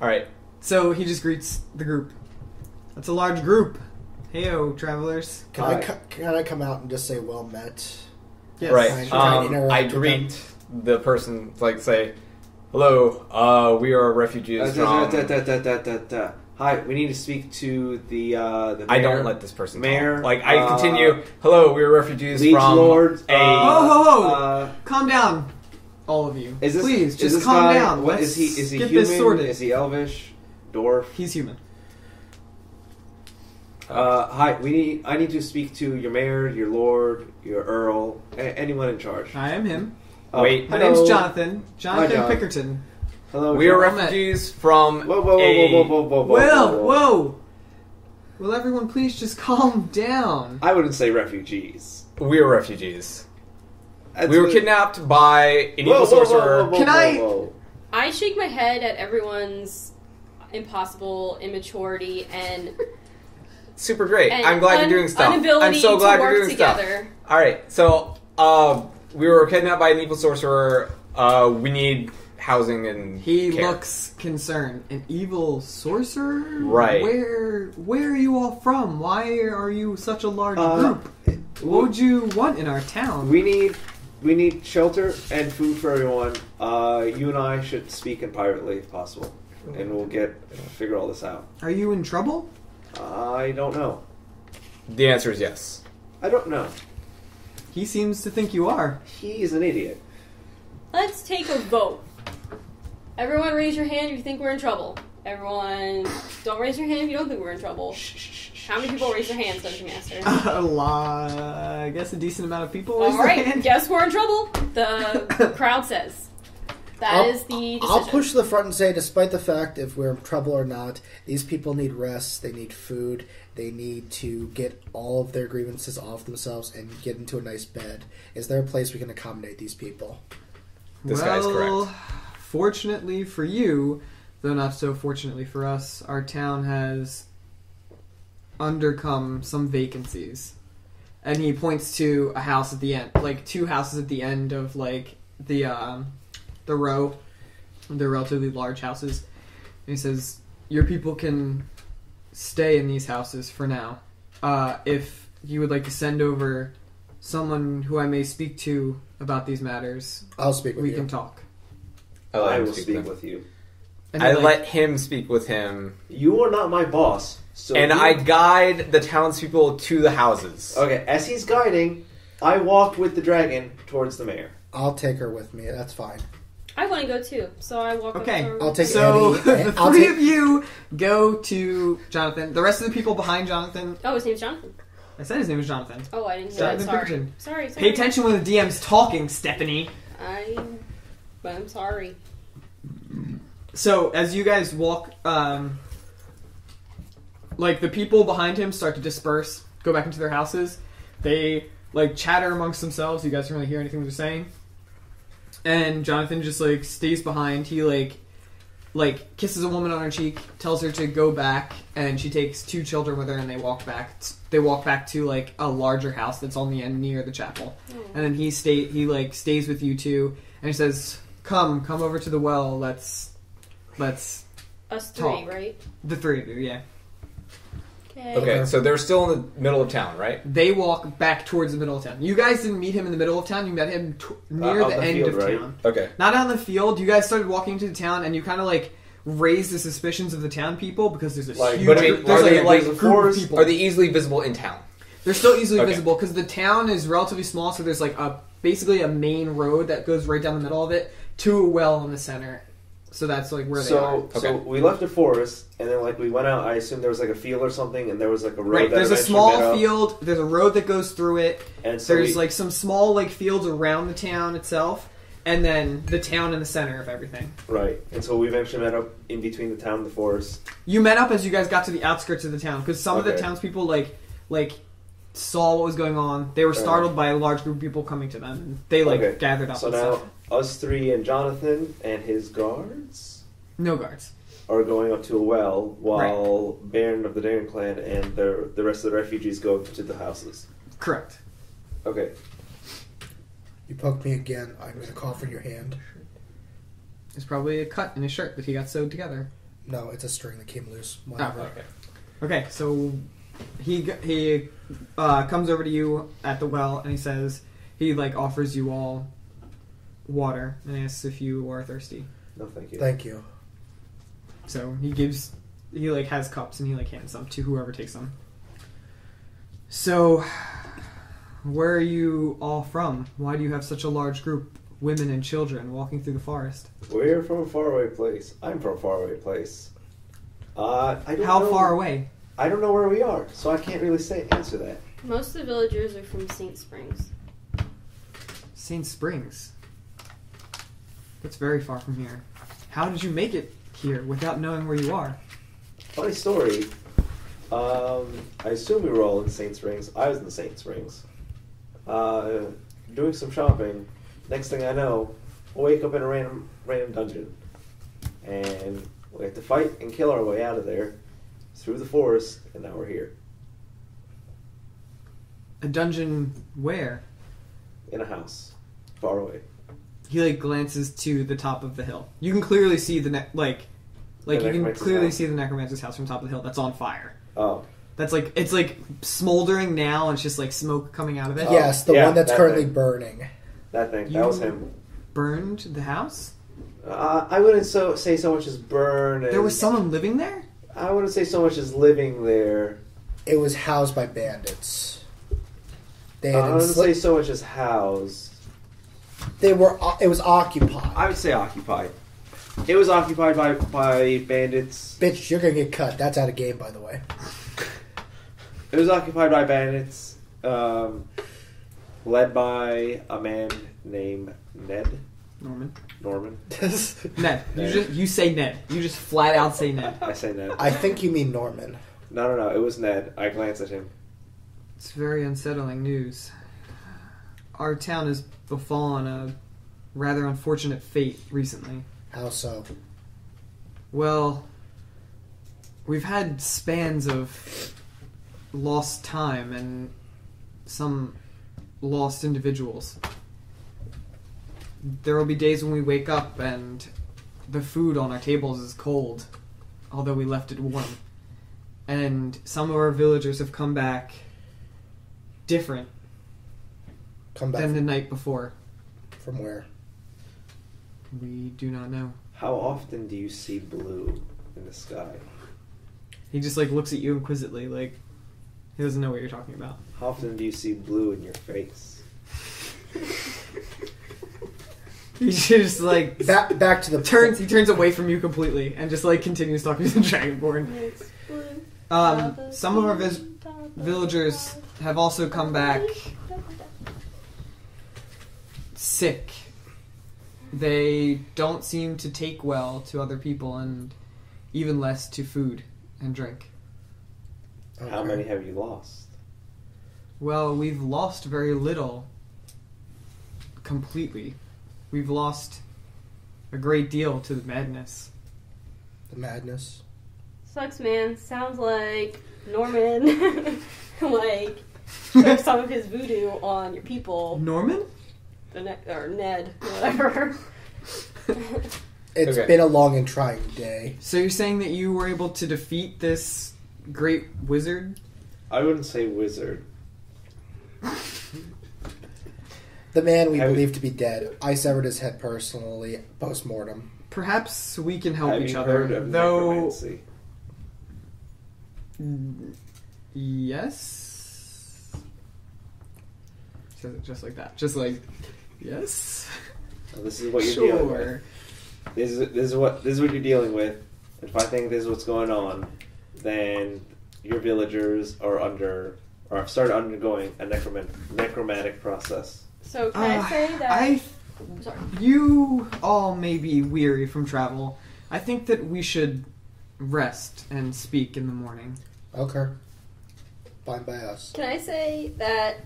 All right. So he just greets the group. That's a large group. Heyo, travelers. Can I come out and just say well met? Yes. Right. Try and interact I with greet the person, like say, "Hello, we are refugees from." Hi, we need to speak to the mayor. I don't let this person Mayor, talk. Like I continue. Hello, we are refugees Liege from Lord, a. Oh, calm down, all of you. Is this, Please, is just this calm guy, down. What Let's is he? Is he get human? this sorted. Is he elvish? Dwarf? He's human. Hi, I need to speak to your mayor, your lord, your earl, anyone in charge. I am him. Wait. My hello. name's Jonathan. Jonathan John. Pickerton. Hello. We are John. refugees from. Whoa, whoa, whoa, a- whoa, whoa, whoa, whoa, Will, whoa. Will everyone please just calm down? I wouldn't say refugees. We are refugees. That's We were what- kidnapped by an evil Whoa, whoa, sorcerer. whoa, whoa, Can whoa, I- whoa. I shake my head at everyone's impossible immaturity and Super great. and I'm glad you're doing stuff. inability I'm so glad to you're work doing together. stuff. All right. So we were kidnapped by an evil sorcerer. We need housing and He care. looks concerned. An evil sorcerer? Right. Where are you all from? Why are you such a large Uh, group? What would you want in our town? We need shelter and food for everyone. You and I should speak in privately if possible, and we'll figure all this out. Are you in trouble? I don't know. The answer is yes. I don't know. He seems to think you are. He's an idiot. Let's take a vote. Everyone raise your hand if you think we're in trouble. Everyone, don't raise your hand if you don't think we're in trouble. How many people raise their hands, Dungeon Master? A lot. I guess a decent amount of people. raise their Alright, hand. guess we're in trouble. The crowd says. That is the decision. I'll push to the front and say, despite the fact if we're in trouble or not, these people need rest, they need food, they need to get all of their grievances off themselves and get into a nice bed. Is there a place we can accommodate these people? This guy's correct. Fortunately for you, though not so fortunately for us, our town has undercome some vacancies. And he points to a house at the end, like 2 houses at the end of like the row. They're relatively large houses. And he says, your people can stay in these houses for now. If you would like to send over someone who I may speak to about these matters, I'll speak with we you. can talk. I will speak with you. And I then, let him speak with him, You are not my boss. So and you- I guide the townspeople to the houses. Okay, as he's guiding, I walk with the dragon towards the mayor. I'll take her with me. That's fine. I want to go too, so I walk up Okay, to her. I'll take So Eddie. the I'll three take- of you go to Jonathan. The rest of the people behind Jonathan. Oh, his name's Jonathan. I said his name was Jonathan. Oh, I didn't hear Jonathan that. Sorry. Pinkerton. Sorry. Pay attention when the DM's talking, Stephanie. I'm sorry. So as you guys walk, like the people behind him start to disperse, go back into their houses. They like chatter amongst themselves. You guys don't really hear anything they're saying. And Jonathan just like stays behind. He like kisses a woman on her cheek, tells her to go back, and she takes 2 children with her, and they walk back. They walk back to like a larger house that's on the end near the chapel. And then he stays with you two, and he says, "Come over to the well. Let's Us 3, talk." right? The 3 of you, yeah. Okay, so they're still in the middle of town, right? They walk back towards the middle of town. You guys didn't meet him in the middle of town. You met him near out the the end field, of right? town. Okay. Not out in the field. You guys started walking into the town, and you kind of like raised the suspicions of the town people because there's a Like, huge. but I mean, there's are like they, a like, group forest- of people. Are they easily visible in town? They're still easily Okay. visible because the town is relatively small. So there's like basically a main road that goes right down the middle of it to a well in the center. So that's like where they are. So Okay. we left the forest, and then like we went out. I assume there was like a field or something, and there was like a road. Right, that there's a eventually met small up, field. There's a road that goes through it. and so There's we, like some small like fields around the town itself, and then the town in the center of everything. right, and so we eventually met up in between the town and the forest. You met up as you guys got to the outskirts of the town because some of the Okay. townspeople like saw what was going on. They were startled by a large group of people coming to them. And they like Okay. gathered up So and now stuff. us 3 and Jonathan and his guards No guards. are going up to a well, while Baron of the Darren clan and the rest of the refugees go to the houses. Correct. Okay. You poke me again, I'm going to call for your hand. There's probably a cut in his shirt that he got sewed together. No, it's a string that came loose. Whatever. Okay. Okay, so he comes over to you at the well and he says he like offers you all water and asks if you are thirsty. No, thank you. Thank you. So he like has cups and he like hands them to whoever takes them. So where are you all from? Why do you have such a large group, women and children, walking through the forest? We're from a faraway place. I'm from a faraway place. I don't How know, far away? I don't know where we are, so I can't really answer that. Most of the villagers are from St. Springs. St. Springs. That's very far from here. How did you make it here without knowing where you are? Funny story. I assume we were all in St. Springs. I was in the St. Springs. Doing some shopping. Next thing I know, I wake up in a random dungeon. And we have to fight and kill our way out of there through the forest, and now we're here. A dungeon where? In a house. Far away. He like glances to the top of the hill. You can clearly see the you can necromancer's clearly house? see the necromancer's house from top of the hill. That's on fire. Oh. That's like it's like smoldering now, and it's just like smoke coming out of it. Yes, the yeah, one that's that currently thing. burning. That thing. You- That was him. Burned the house. I wouldn't say so much as burn. And There was someone living there. I wouldn't say so much as living there. It was housed by bandits. They I had wouldn't say enslaved. so much as housed. They were. It was occupied. I would say occupied. It was occupied by bandits. Bitch, you're gonna get cut. That's out of game, by the way. It was occupied by bandits, led by a man named Ned. Norman. Ned. Ned. You say Ned. You just flat out say Ned. I say Ned. I think you mean Norman. No. It was Ned. I glanced at him. It's very unsettling news. Our town has befallen a rather unfortunate fate recently. How so? Well, we've had spans of lost time and some lost individuals. There will be days when we wake up and the food on our tables is cold, although we left it warm. And some of our villagers have come back different than the night before. From where? We do not know. How often do you see blue in the sky? He just looks at you inquisitively, like he doesn't know what you're talking about. How often do you see blue in your face? He just back to the turns. He turns away from you completely and just continues talking to the Dragonborn. Some of our villagers have also come back sick. They don't seem to take well to other people and even less to food and drink. Okay. How many have you lost? Well, we've lost very little completely. We've lost a great deal to the madness. The madness? Sucks, man. Sounds like Norman, took some of his voodoo on your people. Norman? Or Ned, whatever. It's been a long and trying day. So you're saying that you were able to defeat this great wizard? I wouldn't say wizard. The man we believe to be dead. I severed his head personally, post-mortem. Perhaps we can help Have each you other. heard of necromancy? Yes? Says it just like that. Just yes? Well, this is what you're Sure. dealing with. This is what you're dealing with. If I think this is what's going on, then your villagers have started undergoing a necromantic process. So can I say that? Sorry. You all may be weary from travel. I think that we should rest and speak in the morning. Okay. Fine by us. Can I say that,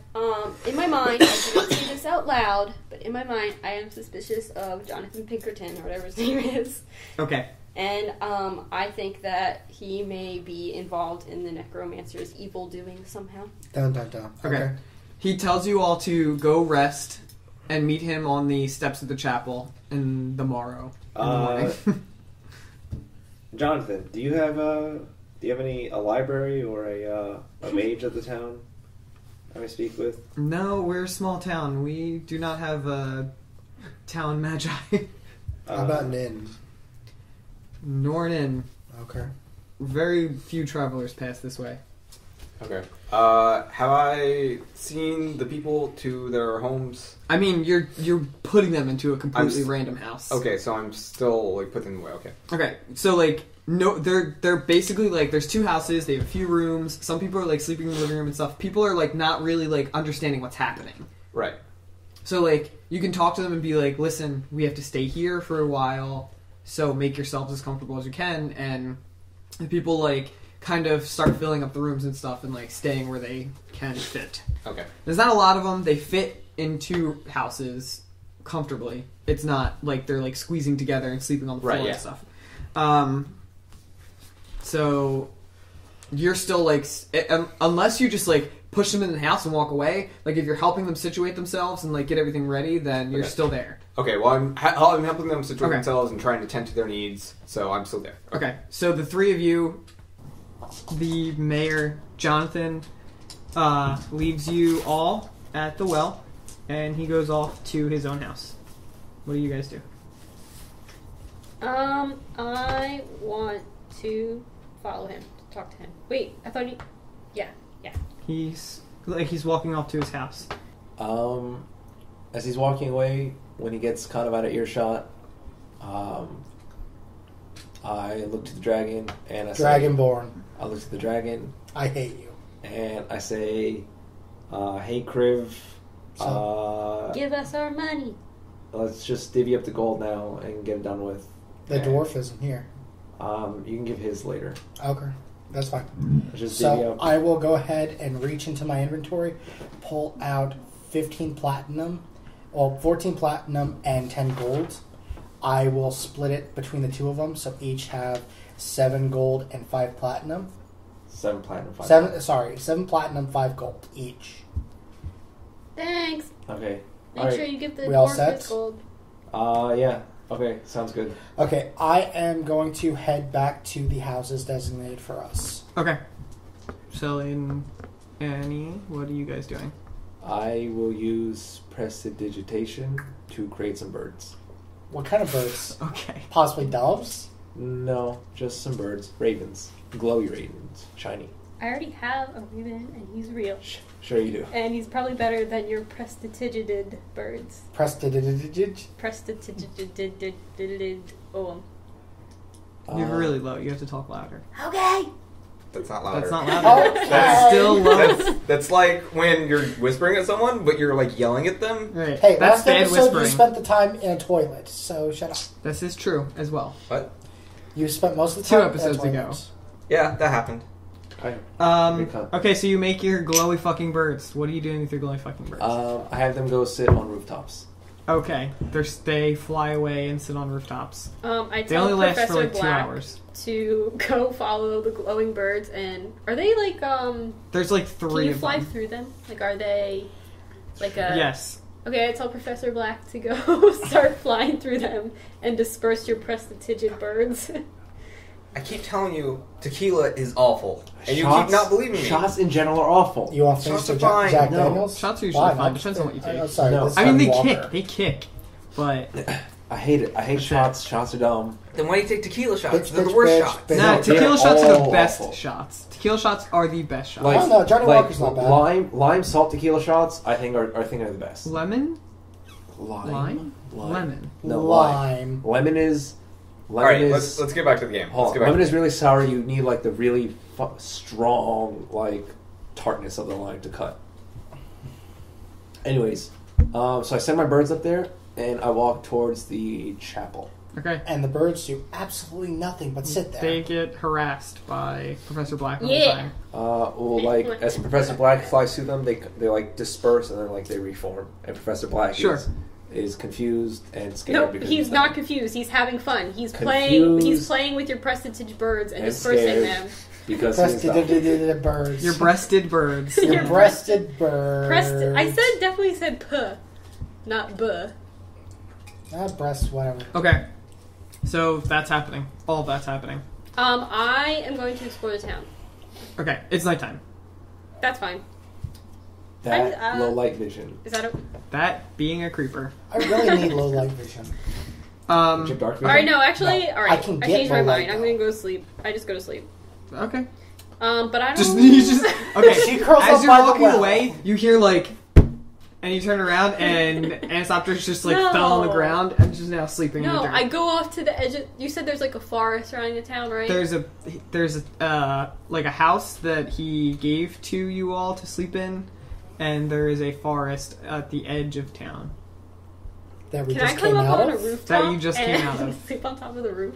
in my mind, I didn't say this out loud, but in my mind, I am suspicious of Jonathan Pinkerton, or whatever his name is. Okay. And I think that he may be involved in the necromancer's evil doing somehow. Dun. Okay. He tells you all to go rest and meet him on the steps of the chapel in the morrow. In the morning. Jonathan, do you have a library or a mage at the town I may speak with? No, we're a small town. We do not have a town magi. How about an inn? Nor an inn. Okay. Very few travelers pass this way. Okay. Have I seen the people to their homes? I mean, you're putting them into a completely random house. Okay, so I'm still putting them away. Okay. Okay, so no, they're basically there's two houses. They have a few rooms. Some people are sleeping in the living room and stuff. People are not really understanding what's happening. Right. So you can talk to them and be listen, we have to stay here for a while, so make yourselves as comfortable as you can. And the people kind of start filling up the rooms and stuff and staying where they can fit. Okay. There's not a lot of them. They fit in two houses comfortably. It's not they're squeezing together and sleeping on the floor and stuff. So you're still unless you just push them in the house and walk away. If you're helping them situate themselves and get everything ready, then you're still there. Okay. Well, I'm helping them situate themselves and trying to tend to their needs, so I'm still there. Okay. So the three of you, the mayor, Jonathan, leaves you all at the well, and he goes off to his own house. What do you guys do? I want to follow him, to talk to him. Wait, I thought he... Yeah. He's walking off to his house. As he's walking away, when he gets kind of out of earshot, I look to the dragon and I Dragonborn. I look to the dragon I hate you. and I say, "Hey, Kriv, Give us our money. let's just divvy up the gold now and get it done with." The dwarf isn't here. You can give his later. Okay, that's fine. Let's just divvy So up. I will go ahead and reach into my inventory, pull out 15 platinum, 14 platinum and 10 gold. I will split it between the two of them, so each have 7 gold and 5 platinum. 7 platinum, 5. 7 platinum, 5 gold each. Thanks. Okay. Make All sure right. you give the We all dwarf set? his gold. Yeah. Okay, sounds good. Okay, I am going to head back to the houses designated for us. Okay. Shelly and Annie, what are you guys doing? I will use prestidigitation to create some birds. What kind of birds? Okay. Possibly doves? No, just some birds. Ravens. Glowy ravens. Shiny. I already have a raven, and he's real. Sure you do. And he's probably better than your prestidigitated birds. Prestidigitate? Prestidigitated. Oh. You're really low. You have to talk louder. Okay. That's not louder. That's not louder. That's still low. That's like when you're whispering at someone, but you're like yelling at them. Right. Hey, That's last bad episode whispering. you spent the time in a toilet, so shut up. This is true as well. What? You spent most of the 2 time episodes in a ago. toilet. Yeah, that happened. Okay, so you make your glowy fucking birds. What are you doing with your glowy fucking birds? I have them go sit on rooftops. Okay, they fly away and sit on rooftops. I They tell only last Professor for like 2 Black hours. to go follow the glowing birds, and are they like There's like Can 3 you of fly them. through them? Like, are they like a? Yes. Okay, I tell Professor Black to go start flying through them and disperse your prestidigitated birds. I keep telling you, tequila is awful, and you Shots- keep not believing me. Shots in general are awful. You want things Shots to are fine. Jack No. Daniels? Shots are usually Why fine. not? Depends on what you take. Sorry, No. this I mean, is they water. kick. They kick. But I hate it. I hate shots. Shots are dumb. Then why do you take tequila shots? Bitch, They're the bitch, worst bitch, shots. bitch. nah, they're tequila shots are the all best awful. shots. Tequila shots are the best shots. I don't know, Johnny Walker's not bad. Lime salt tequila shots. I think are the best. Lemon? Lime. Lemon. No, Lime. Lemon is. All right, is. let's get back to the game. Hold Let's on. get back Lemon to is really sour. You need like the really strong like tartness of the lime to cut. Anyways, so I send my birds up there and I walk towards the chapel. Okay. And the birds do absolutely nothing but sit there. They get harassed by Professor Black all Yeah. the time. Well, like as Professor Black flies through them, they like disperse and then like they reform. And Professor Black Sure. is confused and scared. Nope, because he's not confused. He's having fun. He's Confused playing with your prestidigitated birds and and dispersing scared. them. because he's not. Prestidigitate birds. Your breasted birds. Your Your breasted birds. I definitely said puh, not buh. Breast, whatever. Okay. So that's happening. All of that's happening. I am going to explore the town. Okay. It's nighttime. That's fine. That low light vision. Is that a... That being a creeper. I really need low light vision. Chip dark vision. Alright, no, actually, No, alright. I can I get changed my low light, mind. I'm though. gonna go to sleep. I just go to sleep. Okay. But I don't... Just you just okay. She curls As up you're by the walking well. away, you hear like, and you turn around and Anisopter's just like No. fell on the ground and just now sleeping in No, the dirt. I go off to the edge of... You said there's like a forest surrounding the town, right? There's a like a house that he gave to you all to sleep in, and there is a forest at the edge of town. That we Can I just climb came up out on a of? rooftop That you just came and out of. sleep on top of the roof?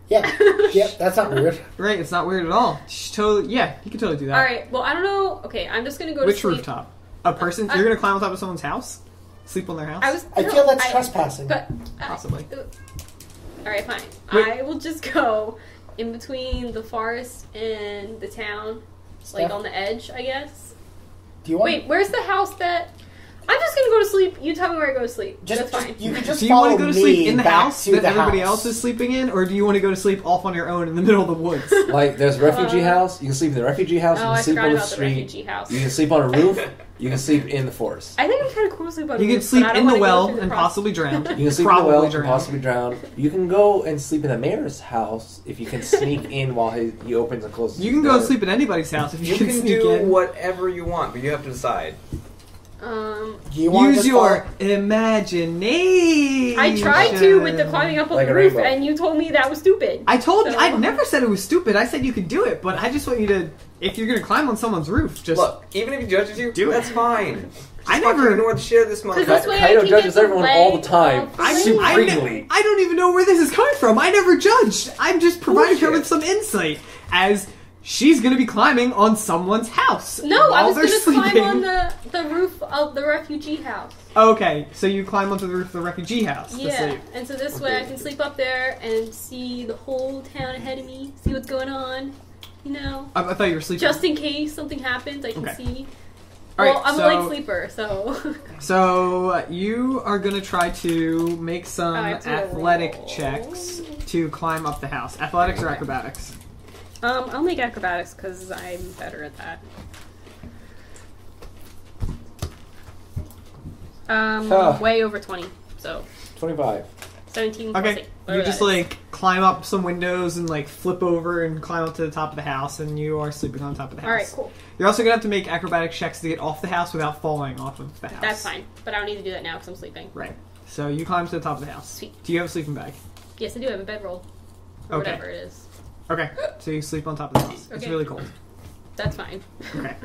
Yeah. Yep, that's not weird. Right? It's not weird at all. Totally. Yeah, you can totally do that. Alright, well, I don't know. Okay, I'm just gonna go to Which sleep. rooftop? A person? I- You're gonna climb on top of someone's house? Sleep on their house? I feel that's trespassing. But Possibly. Alright, fine. Wait. I will just go in between the forest and the town, like Steph? on the edge, I guess. Do you want? Wait, where's the house that? I'm just gonna go to sleep. You tell me where I go to sleep. Just, That's fine. you can just Do you follow want to go to me sleep in the back house to that the everybody house. else is sleeping in, or do you want to go to sleep off on your own in the middle of the woods? Like there's a refugee house. You can sleep in the refugee house. Oh, You I can sleep forgot on the about the street. refugee house. You can sleep on a roof. You can sleep in the forest. I think I'm kind of cool to sleep on. You the can roof, sleep but I don't in the wanna go well through the and process. possibly drown. You can sleep Probably in the well and drown. possibly drown. You can go and sleep in the mayor's house if you can sneak in while he opens and closes. You can his go door. sleep at anybody's house if you, You can sneak do in. whatever you want, but you have to decide. You want Use to your imagination. I tried to with the climbing up on Like the a roof, rainbow. and you told me that was stupid. I told you. So- I never said it was stupid. I said you could do it, but I just want you to. If you're gonna climb on someone's roof, just Look, even if he judges you, Do it. that's fine. I Fucking never. ignore the shit of this Because motherfucker. this way Kaido I can judges get the everyone leg all the time. of the I, leg. I, Freely. I don't even know where this is coming from. I never judged. I'm just providing her Bullshit. with some insight as she's going to be climbing on someone's house. No, I while was they're going to climb sleeping. on the roof of the refugee house. Okay, so you climb onto the roof of the refugee house to Yeah, sleep. and so this way I can sleep up there and see the whole town ahead of me, see what's going on, you know. I thought you were sleeping. Just in case something happens, I can Okay. see. All Well, right, I'm so, a light sleeper, so... So you are going to try to make some I have to athletic roll. checks to climb up the house. Athletics or acrobatics? I'll make acrobatics because I'm better at that. Way over 20, so 25. 17 plus Okay, 8. you whatever just that is. like climb up some windows and like flip over and climb up to the top of the house, and you are sleeping on top of the house. Alright, cool. You're also gonna have to make acrobatic checks to get off the house without falling off of the house. That's fine, but I don't need to do that now because I'm sleeping. Right. So you climb to the top of the house. Sweet. Do you have a sleeping bag? Yes, I do have a bedroll. Or Okay. whatever it is. Okay. So you sleep on top of the house. It's Okay. really cold. That's fine. Okay.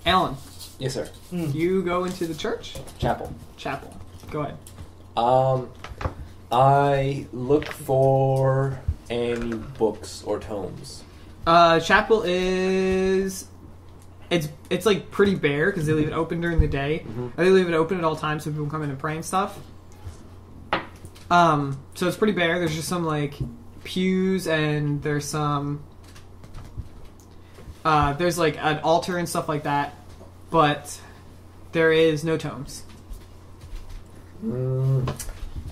Alan, Yes, sir. you go into the church Chapel. chapel. Go ahead. I look for any books or tomes. Chapel is it's like pretty bare because they leave it open during the day. Or they leave it open at all times so people come in and pray and stuff. So it's pretty bare. There's just some like pews and there's some there's like an altar and stuff like that, but there is no tomes.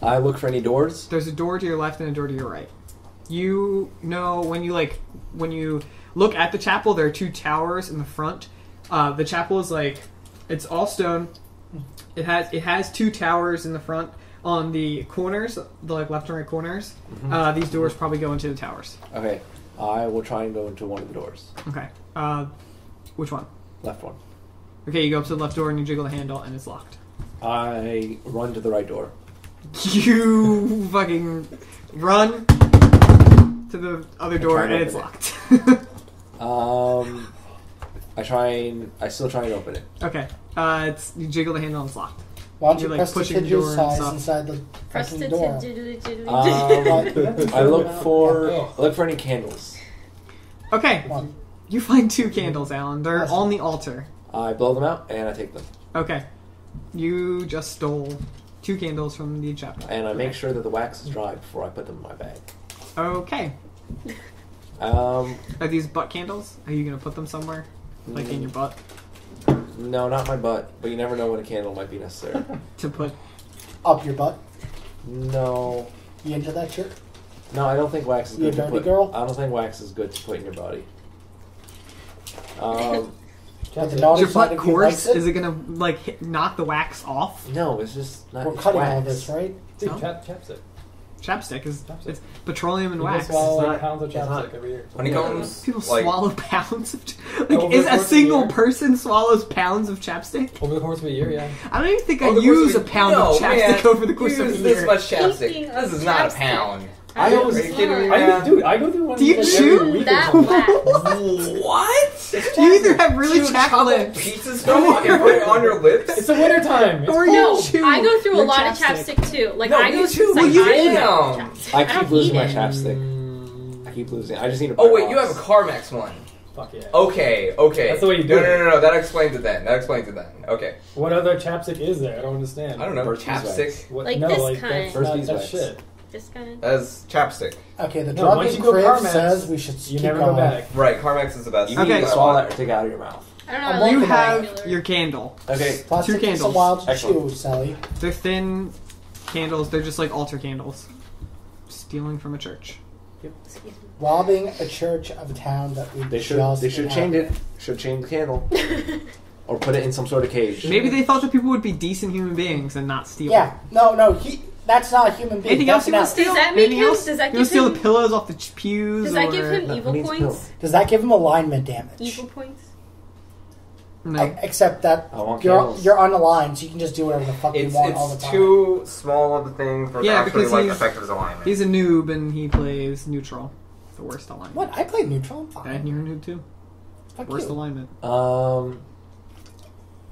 I look for any doors. There's a door to your left and a door to your right. You know when you look at the chapel, there are two towers in the front. The chapel is like it's all stone. It has two towers in the front on the corners, the like left and right corners. These doors probably go into the towers. Okay. I will try and go into one of the doors. Okay. Which one? Left one. Okay, you go up to the left door and you jiggle the handle and it's locked. I run to the right door. You fucking run to the other door try and and it's open locked. I still try and open it. Okay. You jiggle the handle and it's locked. Why don't you You're, like, press the pushing the door and size stuff. inside the Press fucking the door? I look for any candles. Okay. Come on. You find two candles, Alan. They're Awesome. on the altar. I blow them out and I take them. Okay. You just stole two candles from the chapel. And I make sure that the wax is dry before I put them in my bag. Okay. Are these butt candles? Are you going to put them somewhere? Like in your butt? No, not my butt. But you never know when a candle might be necessary. To put... Up your butt? No. You into that shit? No, I don't think wax is You a good to dirty put. girl? I don't think wax is good to put in your body. But the Is naughty your side butt of you coarse? likes Is it going to, like, knock the wax off? No, it's just not. We're it's cutting wax. all this, right? Dude, No? chapstick. Chapstick is... Chapstick. It's petroleum and People wax. swallow It's like not- pounds of it's not- chapstick every year. Honeycombs, People like, swallow pounds of... Like, Over is the a course of single the year? person swallows pounds of chapstick? Over the course of a year, yeah. I don't even think I over the course use a of pound no, of chapstick man, over the course you of a use this year. much Speaking chapstick. of This is not a chapstick. pound. I always- Are you kidding me, I man? dude, I go through one Do you like chew every week that or so. wax. What? You either have really Chew chapped chocolate lips, pieces from it and put it on your lips? It's the winter time. or No, you chew I go through a your lot chapstick. of chapstick too. Like No, I you go chew- through well, you psychotic damn. chapstick. I don't keep losing eat my it. chapstick. I keep losing. I just need to. Oh wait, you have a Carmex one. Fuck yeah. Okay. That's the way you do it. No. That explains it then. Okay. What other chapstick is there? I don't understand. I don't know. First Chapstick. beeswax. What, Like no, this like kind. that's First not, beeswax. that's shit. This kind. That's chapstick. Okay, the No, drunken once you go crib Carmex, says we should You keep never going. go back. Right. Carmex is the best. You Okay. need to swallow that or take it out of your mouth. I don't know. I'm I like You looking the at have regular. your candle. Okay. Plastic Two takes a candles. while to Excellent. chew, Sally. They're thin candles. They're just like altar candles. Stealing from a church. Excuse me. Robbing a church of a town that we They should. just They should change inhabited. it. Should change the candle. Or put it in some sort of cage. Maybe they thought that people would be decent human beings and not steal. Yeah, no, that's not a human being. Anything else you want to That's steal? Does that make Anything him- else? does that you want give to steal him- the pillows off the pews? Does that or... give him No, evil it means points? Does that give him alignment damage? Evil points? No. Except that I want you're camels. on the line, so you can just do whatever the fuck you want all the It's time. too small of a thing for Yeah, actually because like he's- effective as alignment. He's a noob and he plays neutral. The worst alignment. What? I played neutral. I'm fine. And you're a noob too. Fuck Worst you. alignment.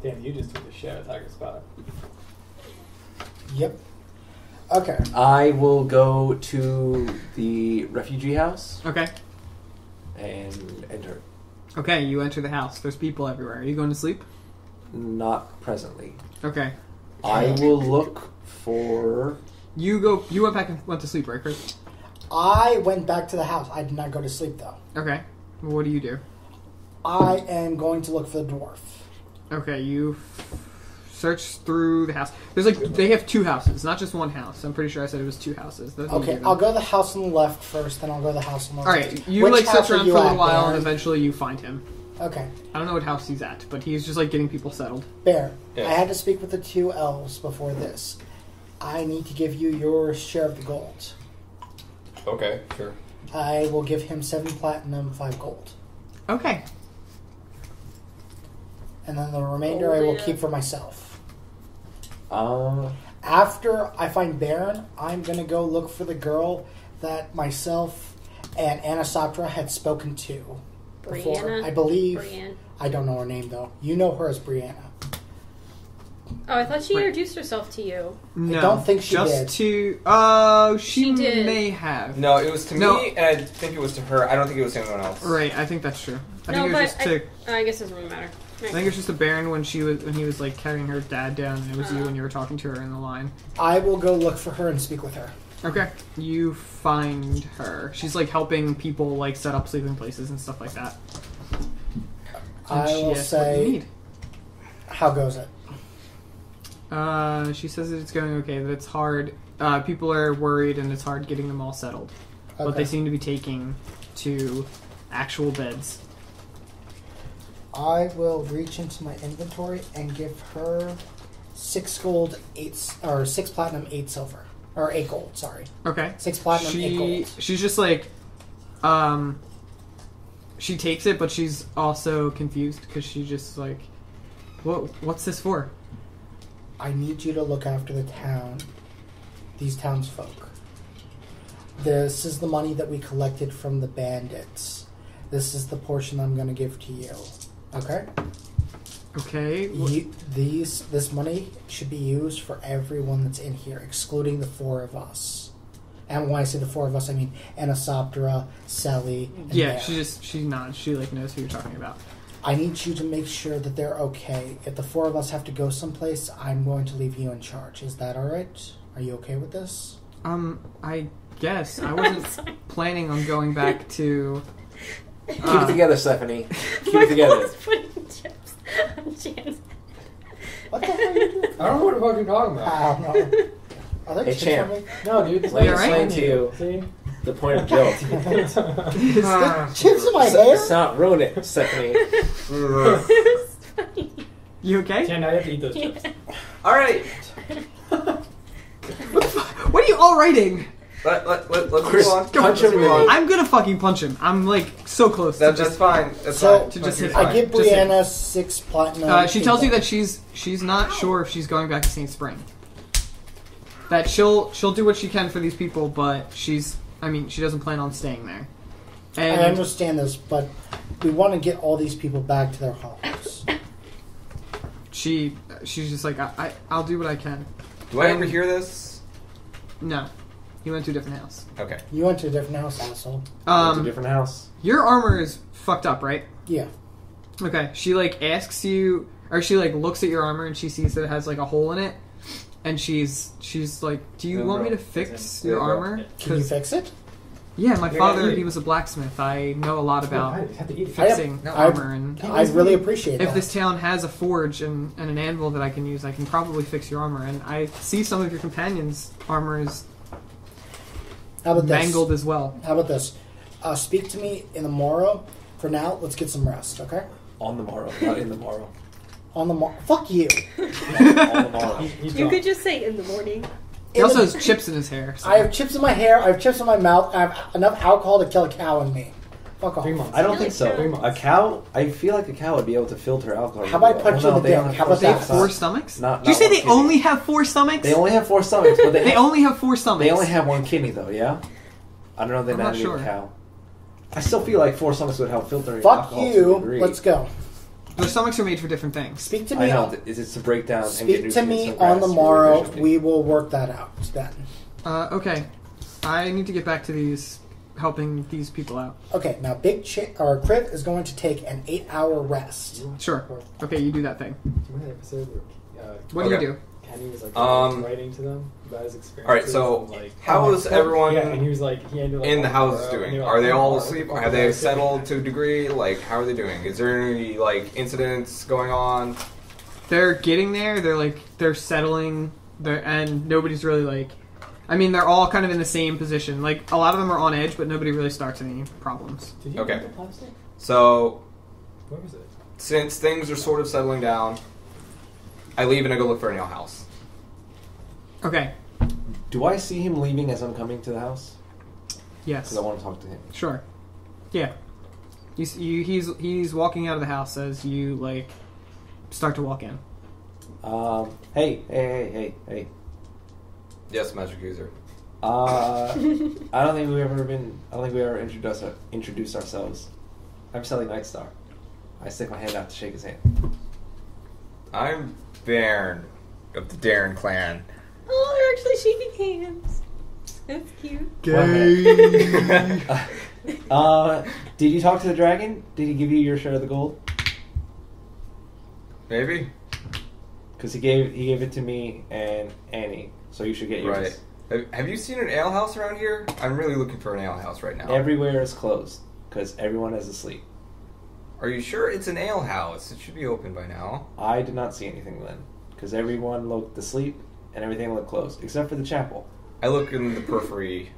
Damn, you just took the shit out of Tiger Spot. Yep. Okay. I will go to the refugee house Okay. and enter. Okay, you enter the house. There's people everywhere. Are you going to sleep? Not presently. Okay. I will look for. You went back and went to sleep, right, Chris? I went back to the house. I did not go to sleep though. Okay. What do you do? I am going to look for the dwarf. Okay, you search through the house. There's like they have two houses, not just one house. I'm pretty sure I said it was two houses. That's what you Okay, do. I'll go to the house on the left first, then I'll go to the house on the All right. right, you Which like house search are around you for a at, little while, Baron? and eventually you find him. Okay, I don't know what house he's at, but he's just like getting people settled. Bear. Yes. I had to speak with the two elves before this. I need to give you your share of the gold. Okay, sure. I will give him 7 platinum, 5 gold. Okay. And then the remainder I will keep for myself. Uh, After I find Baron, I'm going to go look for the girl that myself and Anasoptra had spoken to before. Brianna? I believe. Brienne. I don't know her name, though. You know her as Brianna. Oh, I thought she Wait. introduced herself to you. No, don't think she just did. to. Oh, she She did. may have. No, it was to No. me, and I think it was to her. I don't think it was to anyone else. Right, I think that's true. I No, think it was but just to. I guess it doesn't really matter. I think it was just a Baron when he was like carrying her dad down, and it was you when you were talking to her in the line. I will go look for her and speak with her. Okay, you find her. She's like helping people like set up sleeping places and stuff like that. And I she will asks what you say, need. how goes it? She says that it's going okay, that it's hard. People are worried, and it's hard getting them all settled. But they Okay. seem to be taking to actual beds. I will reach into my inventory and give her 6 gold, 6 platinum, 8 silver. Or 8 gold, sorry. Okay. 6 platinum, 8 gold. She's just like, she takes it, but she's also confused because she's just like, what's this for? I need you to look after the town. These townsfolk. This is the money that we collected from the bandits. This is the portion I'm going to give to you. Okay? Okay. This money should be used for everyone that's in here, excluding the 4 of us. And when I say the 4 of us, I mean Anasoptra, Sally, and Yeah, Bear. she nods. She like knows who you're talking about. I need you to make sure that they're okay. If the 4 of us have to go someplace, I'm going to leave you in charge. Is that alright? Are you okay with this? I guess I wasn't planning on going back to. keep it together, Stephanie. Keep it together. was putting chips on Jan's. What the hell are you doing? I don't know what the fuck you're talking about. I don't know. Are they Hey, chips champ. on me? No, dude. This Let me guy's explain on to you See? the point of guilt. Is there chips in my hair? It's not ruin it, Stephanie. It's funny. You okay? Jan, I have to eat those chips. All right, What are you all writing? let's Chris, move on. punch Let's him move in on. I'm gonna fucking punch him. I'm like so close. To That's just, fine. That's So, fine. to just You're hit- fine. I give Just hit. Brianna 6 platinum. she tells you that she's not sure if she's going back to St. Spring. That she'll do what she can for these people, but she doesn't plan on staying there. I And understand this, but we want to get all these people back to their homes. she's just like I'll do what I can. Do I overhear this? No, he went to a different house. Okay. You went to a different house, asshole. It's a different house. Your armor is fucked up, right? Yeah. Okay. She like asks you, or she like looks at your armor and she sees that it has like a hole in it, and she's like, "Do you Yeah, want me bro. to fix Yeah, your bro. armor?" Can you fix it? Yeah, my You're father, gonna eat he it. was a blacksmith. I know a lot I about have to eat it. fixing No, armor, and I really appreciate if that. this town has a forge and an anvil that I can use, I can probably fix your armor. And I see some of your companions' armor is How about this? mangled as well. How about this? Speak to me in the morrow. For now, let's get some rest, okay? On the morrow, not in the morrow. On the morrow. Fuck you. On the morrow. He's You drunk. could just say in the morning. He also has chips in his hair. So. I have chips in my hair. I have chips in my mouth. I have enough alcohol to kill a cow in me. Fuck off. 3 months. I don't Really think so. 3 months. A cow, I feel like a cow would be able to filter alcohol. How about I really punch well. you in the They dick? don't How about They have that? four stomachs? Not- Did you not say one they kidney. only have 4 stomachs? They only have 4 stomachs, but They only have 4 stomachs. they only have 1 kidney though. Yeah, I don't know the I'm not anatomy of a sure. cow. I still feel like 4 stomachs would help filter Fuck alcohol to a you. degree. Let's go. Their stomachs are made for different things. Speak to I me. know. It's to break down. and Speak get to nutrients me from on the grass morrow. really efficiently. We will work that out then. Okay. I need to get back to helping these people out. Okay, now Kriv is going to take an 8-hour rest. Sure. Okay, you do that thing. Do you remember the episode where What do Okay. you do? Kenny was like writing to them about his experiences? All right, so and, like, how is everyone yeah, and he was like, he ended, like, in the on houses Burrow, and doing? they were Are like, they "Oh, all what asleep? the fuck Have is they that?" settled to a degree? Like, how are they doing? Is there any like incidents going on? They're getting there. They're settling. And nobody's really like. I mean, they're all kind of in the same position. Like a lot of them are on edge, but nobody really starts any problems. Did you Okay. get the plastic? So Where was it? since things are sort of settling down, I leave and I go look for an ale house. Okay. Do I see him leaving as I'm coming to the house? Yes. Because I want to talk to him. Sure. Yeah. He's walking out of the house as you like start to walk in. Hey. Yes, magic user. I don't think we ever introduced ourselves. I'm Sally Nightstar. I stick my hand out to shake his hand. I'm Bairn of the Darren clan. Oh, they're actually shaking hands. That's cute. Did you talk to the dragon? Did he give you your share of the gold? Maybe. Because he gave it to me and Annie, so you should get yours. Right. Have you seen an ale house around here? I'm really looking for an ale house right now. Everywhere is closed because everyone is asleep. Are you sure it's an ale house? It should be open by now. I did not see anything then because everyone looked asleep and everything looked closed except for the chapel. I look in the periphery.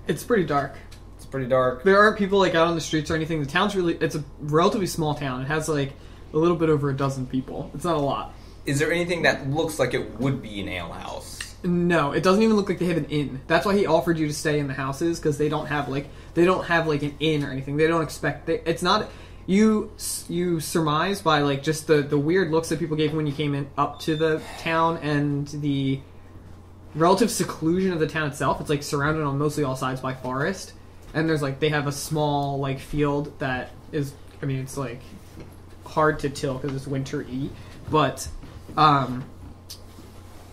It's pretty dark. It's pretty dark. There aren't people like out on the streets or anything. The town's it's a relatively small town. It has like a little bit over a dozen people. It's not a lot. Is there anything that looks like it would be an ale house? No, it doesn't even look like they have an inn. That's why he offered you to stay in the houses because they don't have like an inn or anything. They don't expect it's not. You surmise by like just the weird looks that people gave when you came in up to the town and the relative seclusion of the town itself. It's like surrounded on mostly all sides by forest, and there's like they have a small like field that is. I mean, it's like hard to till because it's winter-y, but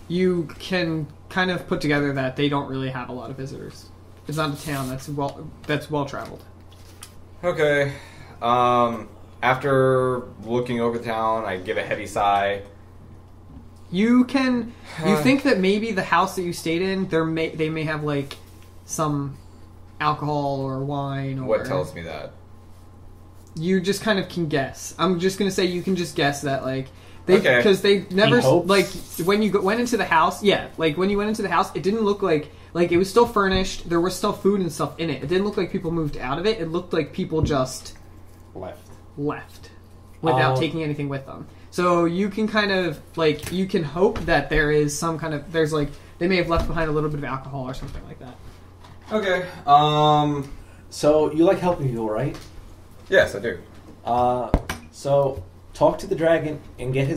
you can kind of put together that they don't really have a lot of visitors. It's not a town that's well traveled. Okay. After looking over the town, I give a heavy sigh. You think that maybe the house that you stayed in, they may have like some alcohol or wine. Or What tells me that? You just kind of can guess. I'm just gonna say you can just guess that like Okay. because they never He hopes. like when you went into the house. Yeah, like when you went into the house, it didn't look like it was still furnished. There was still food and stuff in it. It didn't look like people moved out of it. It looked like people just left without taking anything with them. So you can kind of like you can hope that there is some kind of there's like they may have left behind a little bit of alcohol or something like that. Okay. So you like helping people, right? Yes, I do. So talk to the dragon and get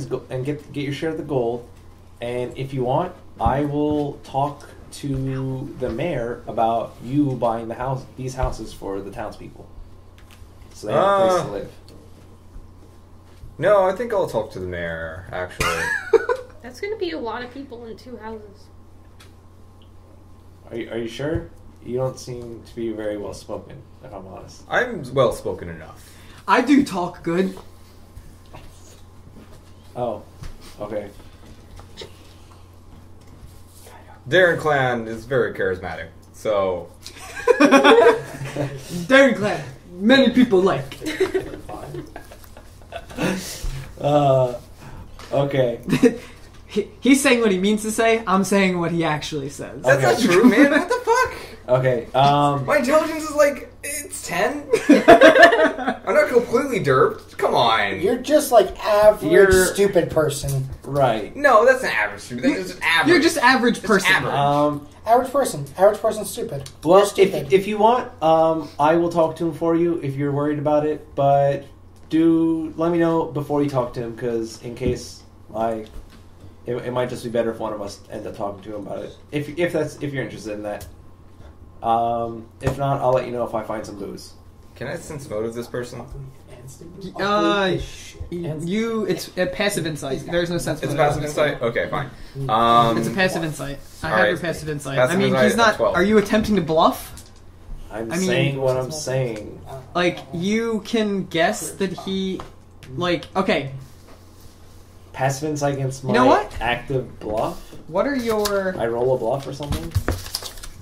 get your share of the gold, and if you want, I will talk to the mayor about you buying these houses for the townspeople, so they have a place to live. No, I think I'll talk to the mayor, actually. That's going to be a lot of people in 2 houses. Are you sure? You don't seem to be very well spoken, if I'm honest. I'm well spoken enough. I do talk good. Oh, okay. Darren clan is very charismatic, so Darren Clan, many people like. Okay. He's saying what he means to say. I'm saying what he actually says. that's not true, man. What the fuck? Okay. My intelligence is like it's 10. I'm not completely derped. Come on. You're just like average You're- stupid person. Right. No, that's an average. That's just an average. You're just average It's person. average. Average person. Average person's stupid. Well, You're stupid. if you want, I will talk to him for you if you're worried about it. But let me know before you talk to him, because in case it might just be better if one of us ends up talking to him about it. If you're interested in that. If not, I'll let you know if I find some booze. Can I sense motive this person? And stupid. It's a passive insight. There's no sense. It's a motive. passive insight? Okay, fine. It's a passive insight. I have Alright. your passive insight. Passive I mean, insight he's at not. 12. Are you attempting to bluff? I'm I mean- saying what I'm saying. Like, you can guess that he. Like, okay, Passive insight against my You know what? active bluff? what are your. I roll a bluff or something?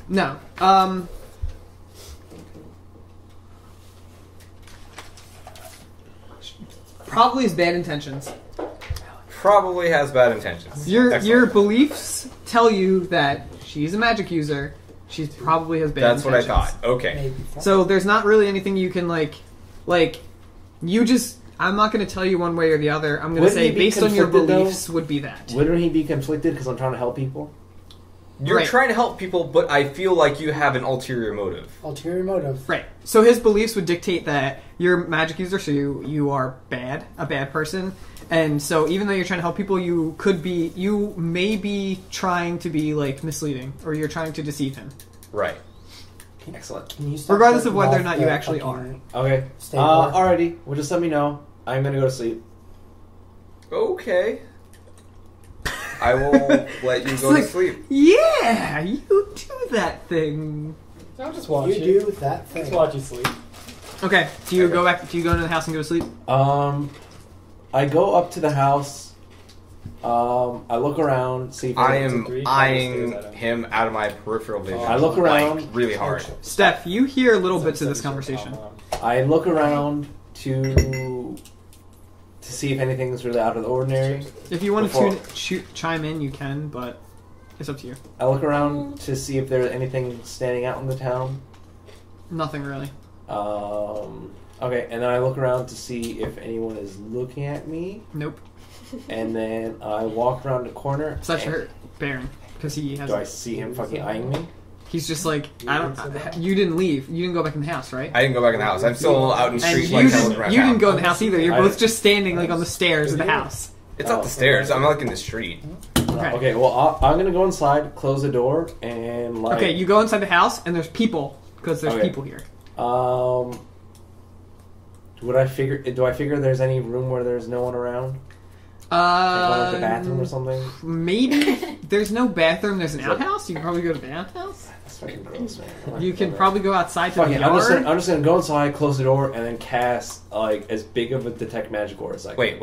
No. Probably has bad intentions. Probably has bad intentions. Your Excellent. beliefs tell you that she's a magic user. She probably has bad That's what I intentions. thought. Okay. Maybe. So there's not really anything you can like you just. I'm not going to tell you one way or the other. I'm going to Wouldn't say he be based on your conflicted, though? beliefs would be that. Wouldn't he be conflicted because I'm trying to help people? You're Right. trying to help people, but I feel like you have an ulterior motive. Ulterior motive. Right. So his beliefs would dictate that you're a magic user, so you are a bad person. And so even though you're trying to help people, you may be trying to be like misleading, or you're trying to deceive him. Right. Excellent. Can you stop Regardless of jerking whether or off not you the actually fucking Okay. stapler? Alrighty. Well, just let me know. I'm gonna go to sleep. Okay. I will let you It's go like- to sleep. Yeah, you do that thing. I'll just watch You you. do that thing. Just watch you sleep. Okay. Do you Okay. go back? Do you go into the house and go to sleep? I go up to the house. I look around, see if I One, two, am three, eyeing stairs at him. him out of my peripheral vision. I look around. like, really hard. Steph, you hear little So bits of this shit. conversation. I look around to see if anything's really out of the ordinary. If you want Before- to chime in, you can, but it's up to you. I look around to see if there's anything standing out in the town. Nothing really. Okay, and then I look around to see if anyone is looking at me, Nope. and then I walk around the corner. Such and- hurt Baron because he has. Do I see him fucking eyeing me? He's just like you didn't leave. You didn't go back in the house, right? I didn't go back in the house. I'm still out in the And street. you like, didn't, looking around you didn't town. go in the house either. You're I- both just standing like on the stairs of the house. It's up the stairs. I'm like in the street. Okay. Okay, well, I'm gonna go inside, close the door, and like. Okay, you go inside the house and there's people because there's Okay. people here. Do I figure there's any room where there's no one around? Like one with the bathroom or something? Maybe there's no bathroom. There's an Is it- outhouse. You can probably go to the outhouse. That's fucking gross, man. I'm not You can gonna- probably go outside to Fuck the it, I'm yard. just gonna go inside, close the door, and then cast like as big of a detect magic aura as I can. Wait.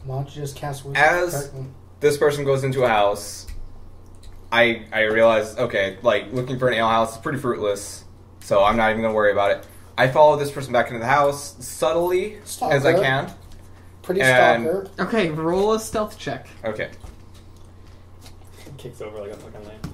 Why don't you just cast Wizard As- Curtain? This person goes into a house. I realize, okay, like looking for an alehouse is pretty fruitless, so I'm not even gonna worry about it. I follow this person back into the house subtly as I Stalker. can. Pretty and- stalker. Okay, roll a stealth check. Okay. Kicks over like a fucking lamp.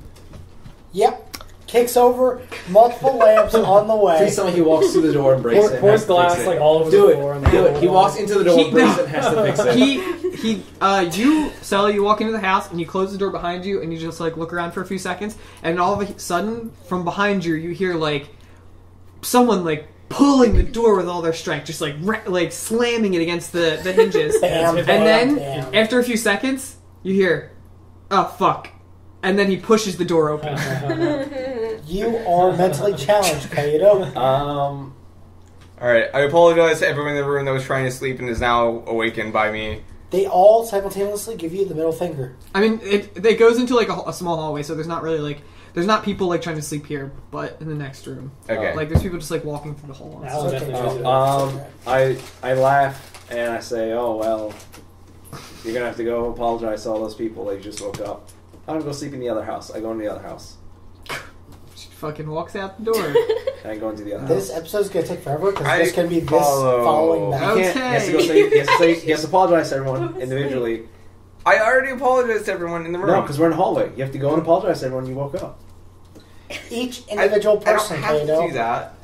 Yep. Kicks over multiple lamps on the way. Please tell me he walks through the door and breaks it. and has Pours to glass fix it. like all over Do the it. floor. And the Do it. He whole walks wall. into the door, He- breaks no. it, and has to fix it. You, Sally, you walk into the house and you close the door behind you and you just like look around for a few seconds and all of a sudden from behind you you hear like someone like pulling the door with all their strength, just like like slamming it against the hinges. Bam, And bam, then bam. after a few seconds you hear, "Oh fuck," and then he pushes the door open. You are mentally challenged, Kaido. Alright, I apologize to everyone in the room that was trying to sleep and is now awakened by me. They all simultaneously give you the middle finger. I mean, it goes into like a small hallway, so there's not really like there's not people like trying to sleep here, but in the next room, Okay. like there's people just like walking through the hall. Alan Okay. definitely tries to- I laugh and I say, "Oh well, you're gonna have to go apologize to all those people that you just woke up." I'm gonna go sleep in the other house. I go in the other house. She fucking walks out the door. And I go into the other This house. episode's gonna take forever because I this can be this follow. following that. He has to go say, he has to apologize to everyone individually. I already apologized to everyone in the room. No, because we're in the hallway. You have to go and apologize to everyone you woke up. Each individual person, I don't have Kaido. to do that.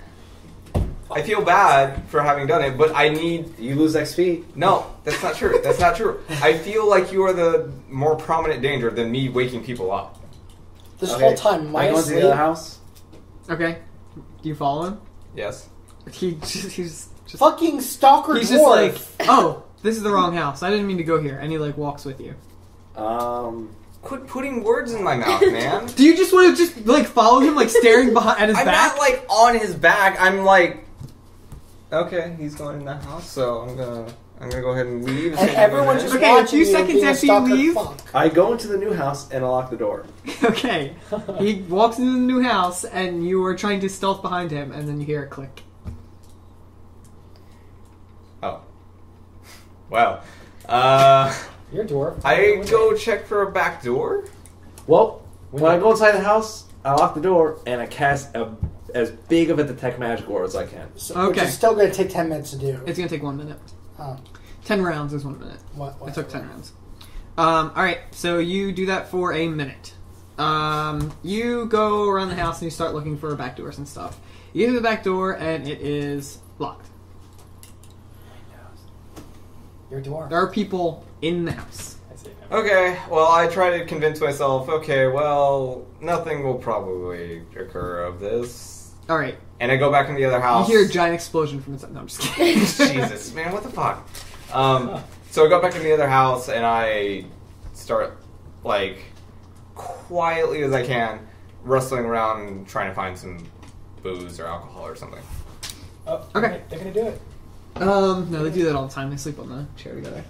I feel bad for having done it, but I need... You lose XP. No, that's not true. That's not true. I feel like you are the more prominent danger than me waking people up. This Okay. whole time, I my go into the other house. Okay. Do you follow him? Yes. He's just fucking stalker he's dwarf. just like, oh, this is the wrong house. I didn't mean to go here. And he like walks with you. Quit putting words in my mouth, man. Do you just want to just like follow him, like staring behind at his I'm back? not like on his back. I'm like, okay, he's going in that house, so I'm gonna go ahead and leave. and everyone just Okay, a watching few you seconds being a after you stalker leave- fuck. I go into the new house and I lock the door. Okay. He walks into the new house, and you are trying to stealth behind him, and then you hear a click. Oh. Well. You're a dwarf. I go check for a back door. Well, when I go inside the house, I lock the door and I cast as big of a detect magic aura as I can. So, which Okay. is still going to take 10 minutes to do. It's gonna take 1 minute. Oh, 10 rounds is 1 minute. what, It took 10 rounds. Alright, so you do that for a minute. You go around the house and you start looking for back doors and stuff. You get to the back door and it is locked. You're a dwarf. There are people in the house. I see. Okay, well, I try to convince myself, okay, well, nothing will probably occur of this. Alright, And I go back into the other you house. hear a giant explosion from inside. No, I'm just kidding. Jesus, man, what the fuck? So I go back into the other house and I start, like, quietly as I can, rustling around and trying to find some booze or alcohol or something. Oh, Okay. They're gonna do it. No, they do that all the time. They sleep on the chair together.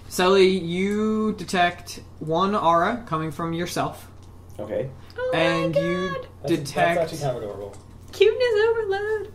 Sally, you detect one aura coming from yourself, Okay. Oh and my you God. detect. That's actually kind of adorable. Cuteness overload.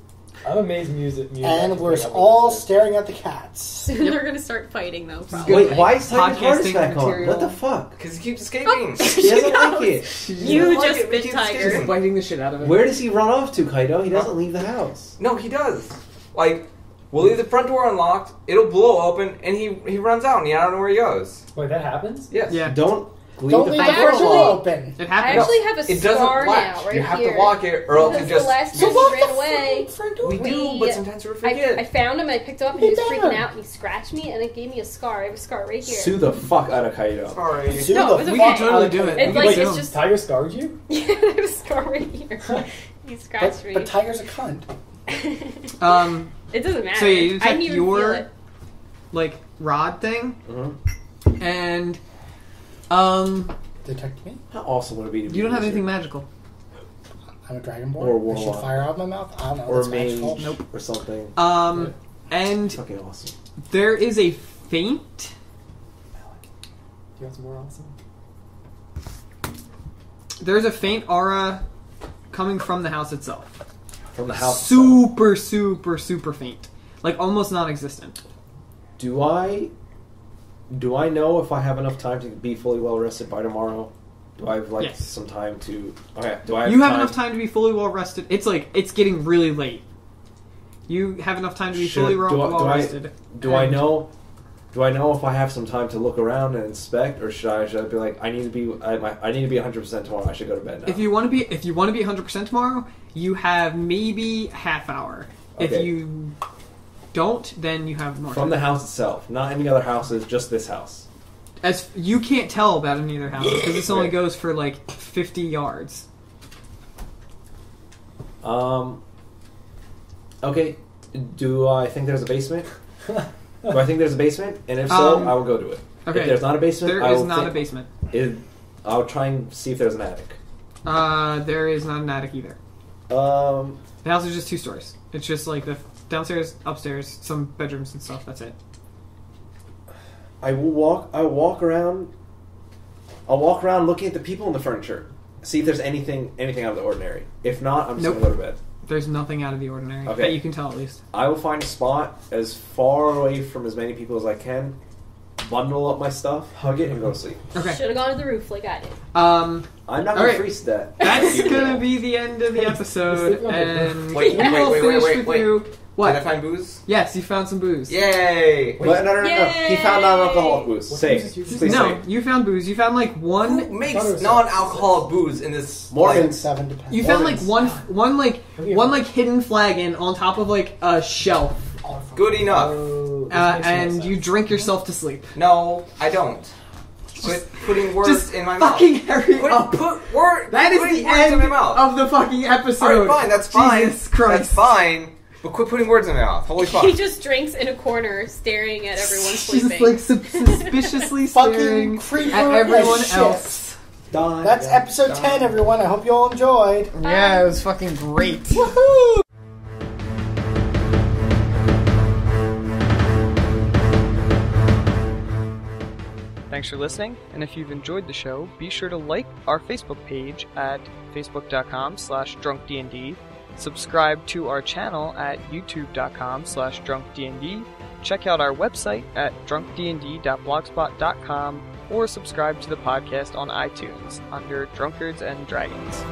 I'm amazed music. and we're actually all bring up staring at the cats. Soon they're gonna start fighting though. Probably. Wait, why is Tiger's harness Podcasting back on? material. What the fuck? Because he keeps escaping. He doesn't like it. You like just it, we bit keep Tiger. Just biting the shit out of it. Where does he run off to, Kaido? He doesn't leave the house. No, he does. Like, we'll leave the front door unlocked, it'll blow open, and he runs out, and I don't know where he goes. Wait, that happens? Yes. Yeah, Don't leave Don't the leave front the door door locked. open. it I happens. actually have a It doesn't scar latch. now, right you have here. to lock it, or else Because you just... the last So time lock he the ran away. front door. We do, but sometimes we I forget. found him, I picked him up, and he was Be freaking better. out, and he scratched me, and it gave me a scar. I have a scar right here. Sue the fuck out of Kaido. Sorry. Sue No, the it's We okay. can totally do it. It's We like, can do it's it. just... Tiger scarred you? Yeah, I have a scar right here. He scratched me. But Tiger's a cunt. It doesn't matter. So yeah, you I detect didn't even your feel it. like rod thing, Mm-hmm. and Detect me? How awesome would it be to be you don't have a anything wizard? magical. I'm a dragonborn. Or I should warlock. fire out my mouth. I don't know. Or That's mage, magical. Nope. or something. And Fucking awesome. there is a faint. Do you want some more awesome? There's a faint aura coming from the house itself. From the house. itself. Super, super, super faint, like almost non-existent. Do I know if I have enough time to be fully well rested by tomorrow? Do I have Yes. some time to? Okay. Do I? You have enough time to be fully well rested. It's getting really late. You have enough time to be fully well rested. Do I know if I have some time to look around and inspect, or should I be like I need to be 100% tomorrow? I should go to bed now. If you want to be 100% tomorrow, you have maybe half hour. If Okay. you don't, then you have more From time. the house itself, not any other houses, just this house. As you can't tell about any other houses because this only Right. goes for like 50 yards. Okay. Do I think there's a basement? Do I think there's a basement? And if so, I will go to it. Okay. If there's not a basement, There I is will not a basement. I'll try and see if there's an attic. There is not an attic either. The house is just 2 stories. It's just like the downstairs, upstairs, some bedrooms and stuff. That's it. I'll walk around looking at the people and the furniture. See if there's anything out of the ordinary. If not, I'm just Nope. gonna go to bed. There's nothing out of the ordinary Okay. that you can tell at least. I will find a spot as far away from as many people as I can bundle up my stuff, hug it, and go to sleep. Okay. Should have gone to the roof like I did. I'm not going Alright. to freeze that. That's gonna be the end of the episode, and Wait, we will finish with wait. you. What? Did I find booze? Yes, you found some booze. Yay! But no. He found non-alcoholic booze. What Say, booze did you please No, say. you found booze. You found like Who one. thought it makes was non-alcoholic booze in this? Morgan's. 7 depends. You found like Morgan's. one hidden flagon on top of like a shelf, Good enough. Oh, this makes more and you sense. drink yourself to sleep. No, I don't. Quit putting words Just in my mouth. fucking hurry Quit up. That is putting the words end in my mouth. of the fucking episode. Alright, fine, that's fine. Jesus Christ. That's fine. But quit putting words in my mouth. Holy fuck. He just drinks in a corner, staring at everyone sleeping. Just like suspiciously staring Fucking creeper at everyone as shit. else. Done. That's episode 10, everyone. I hope you all enjoyed. Yeah, it was fucking great. Woohoo! Thanks for listening, and if you've enjoyed the show, be sure to like our Facebook page at facebook.com/drunkdnd, subscribe to our channel at youtube.com/drunkdnd, check out our website at drunkdnd.blogspot.com, or subscribe to the podcast on iTunes under Drunkards and Dragons.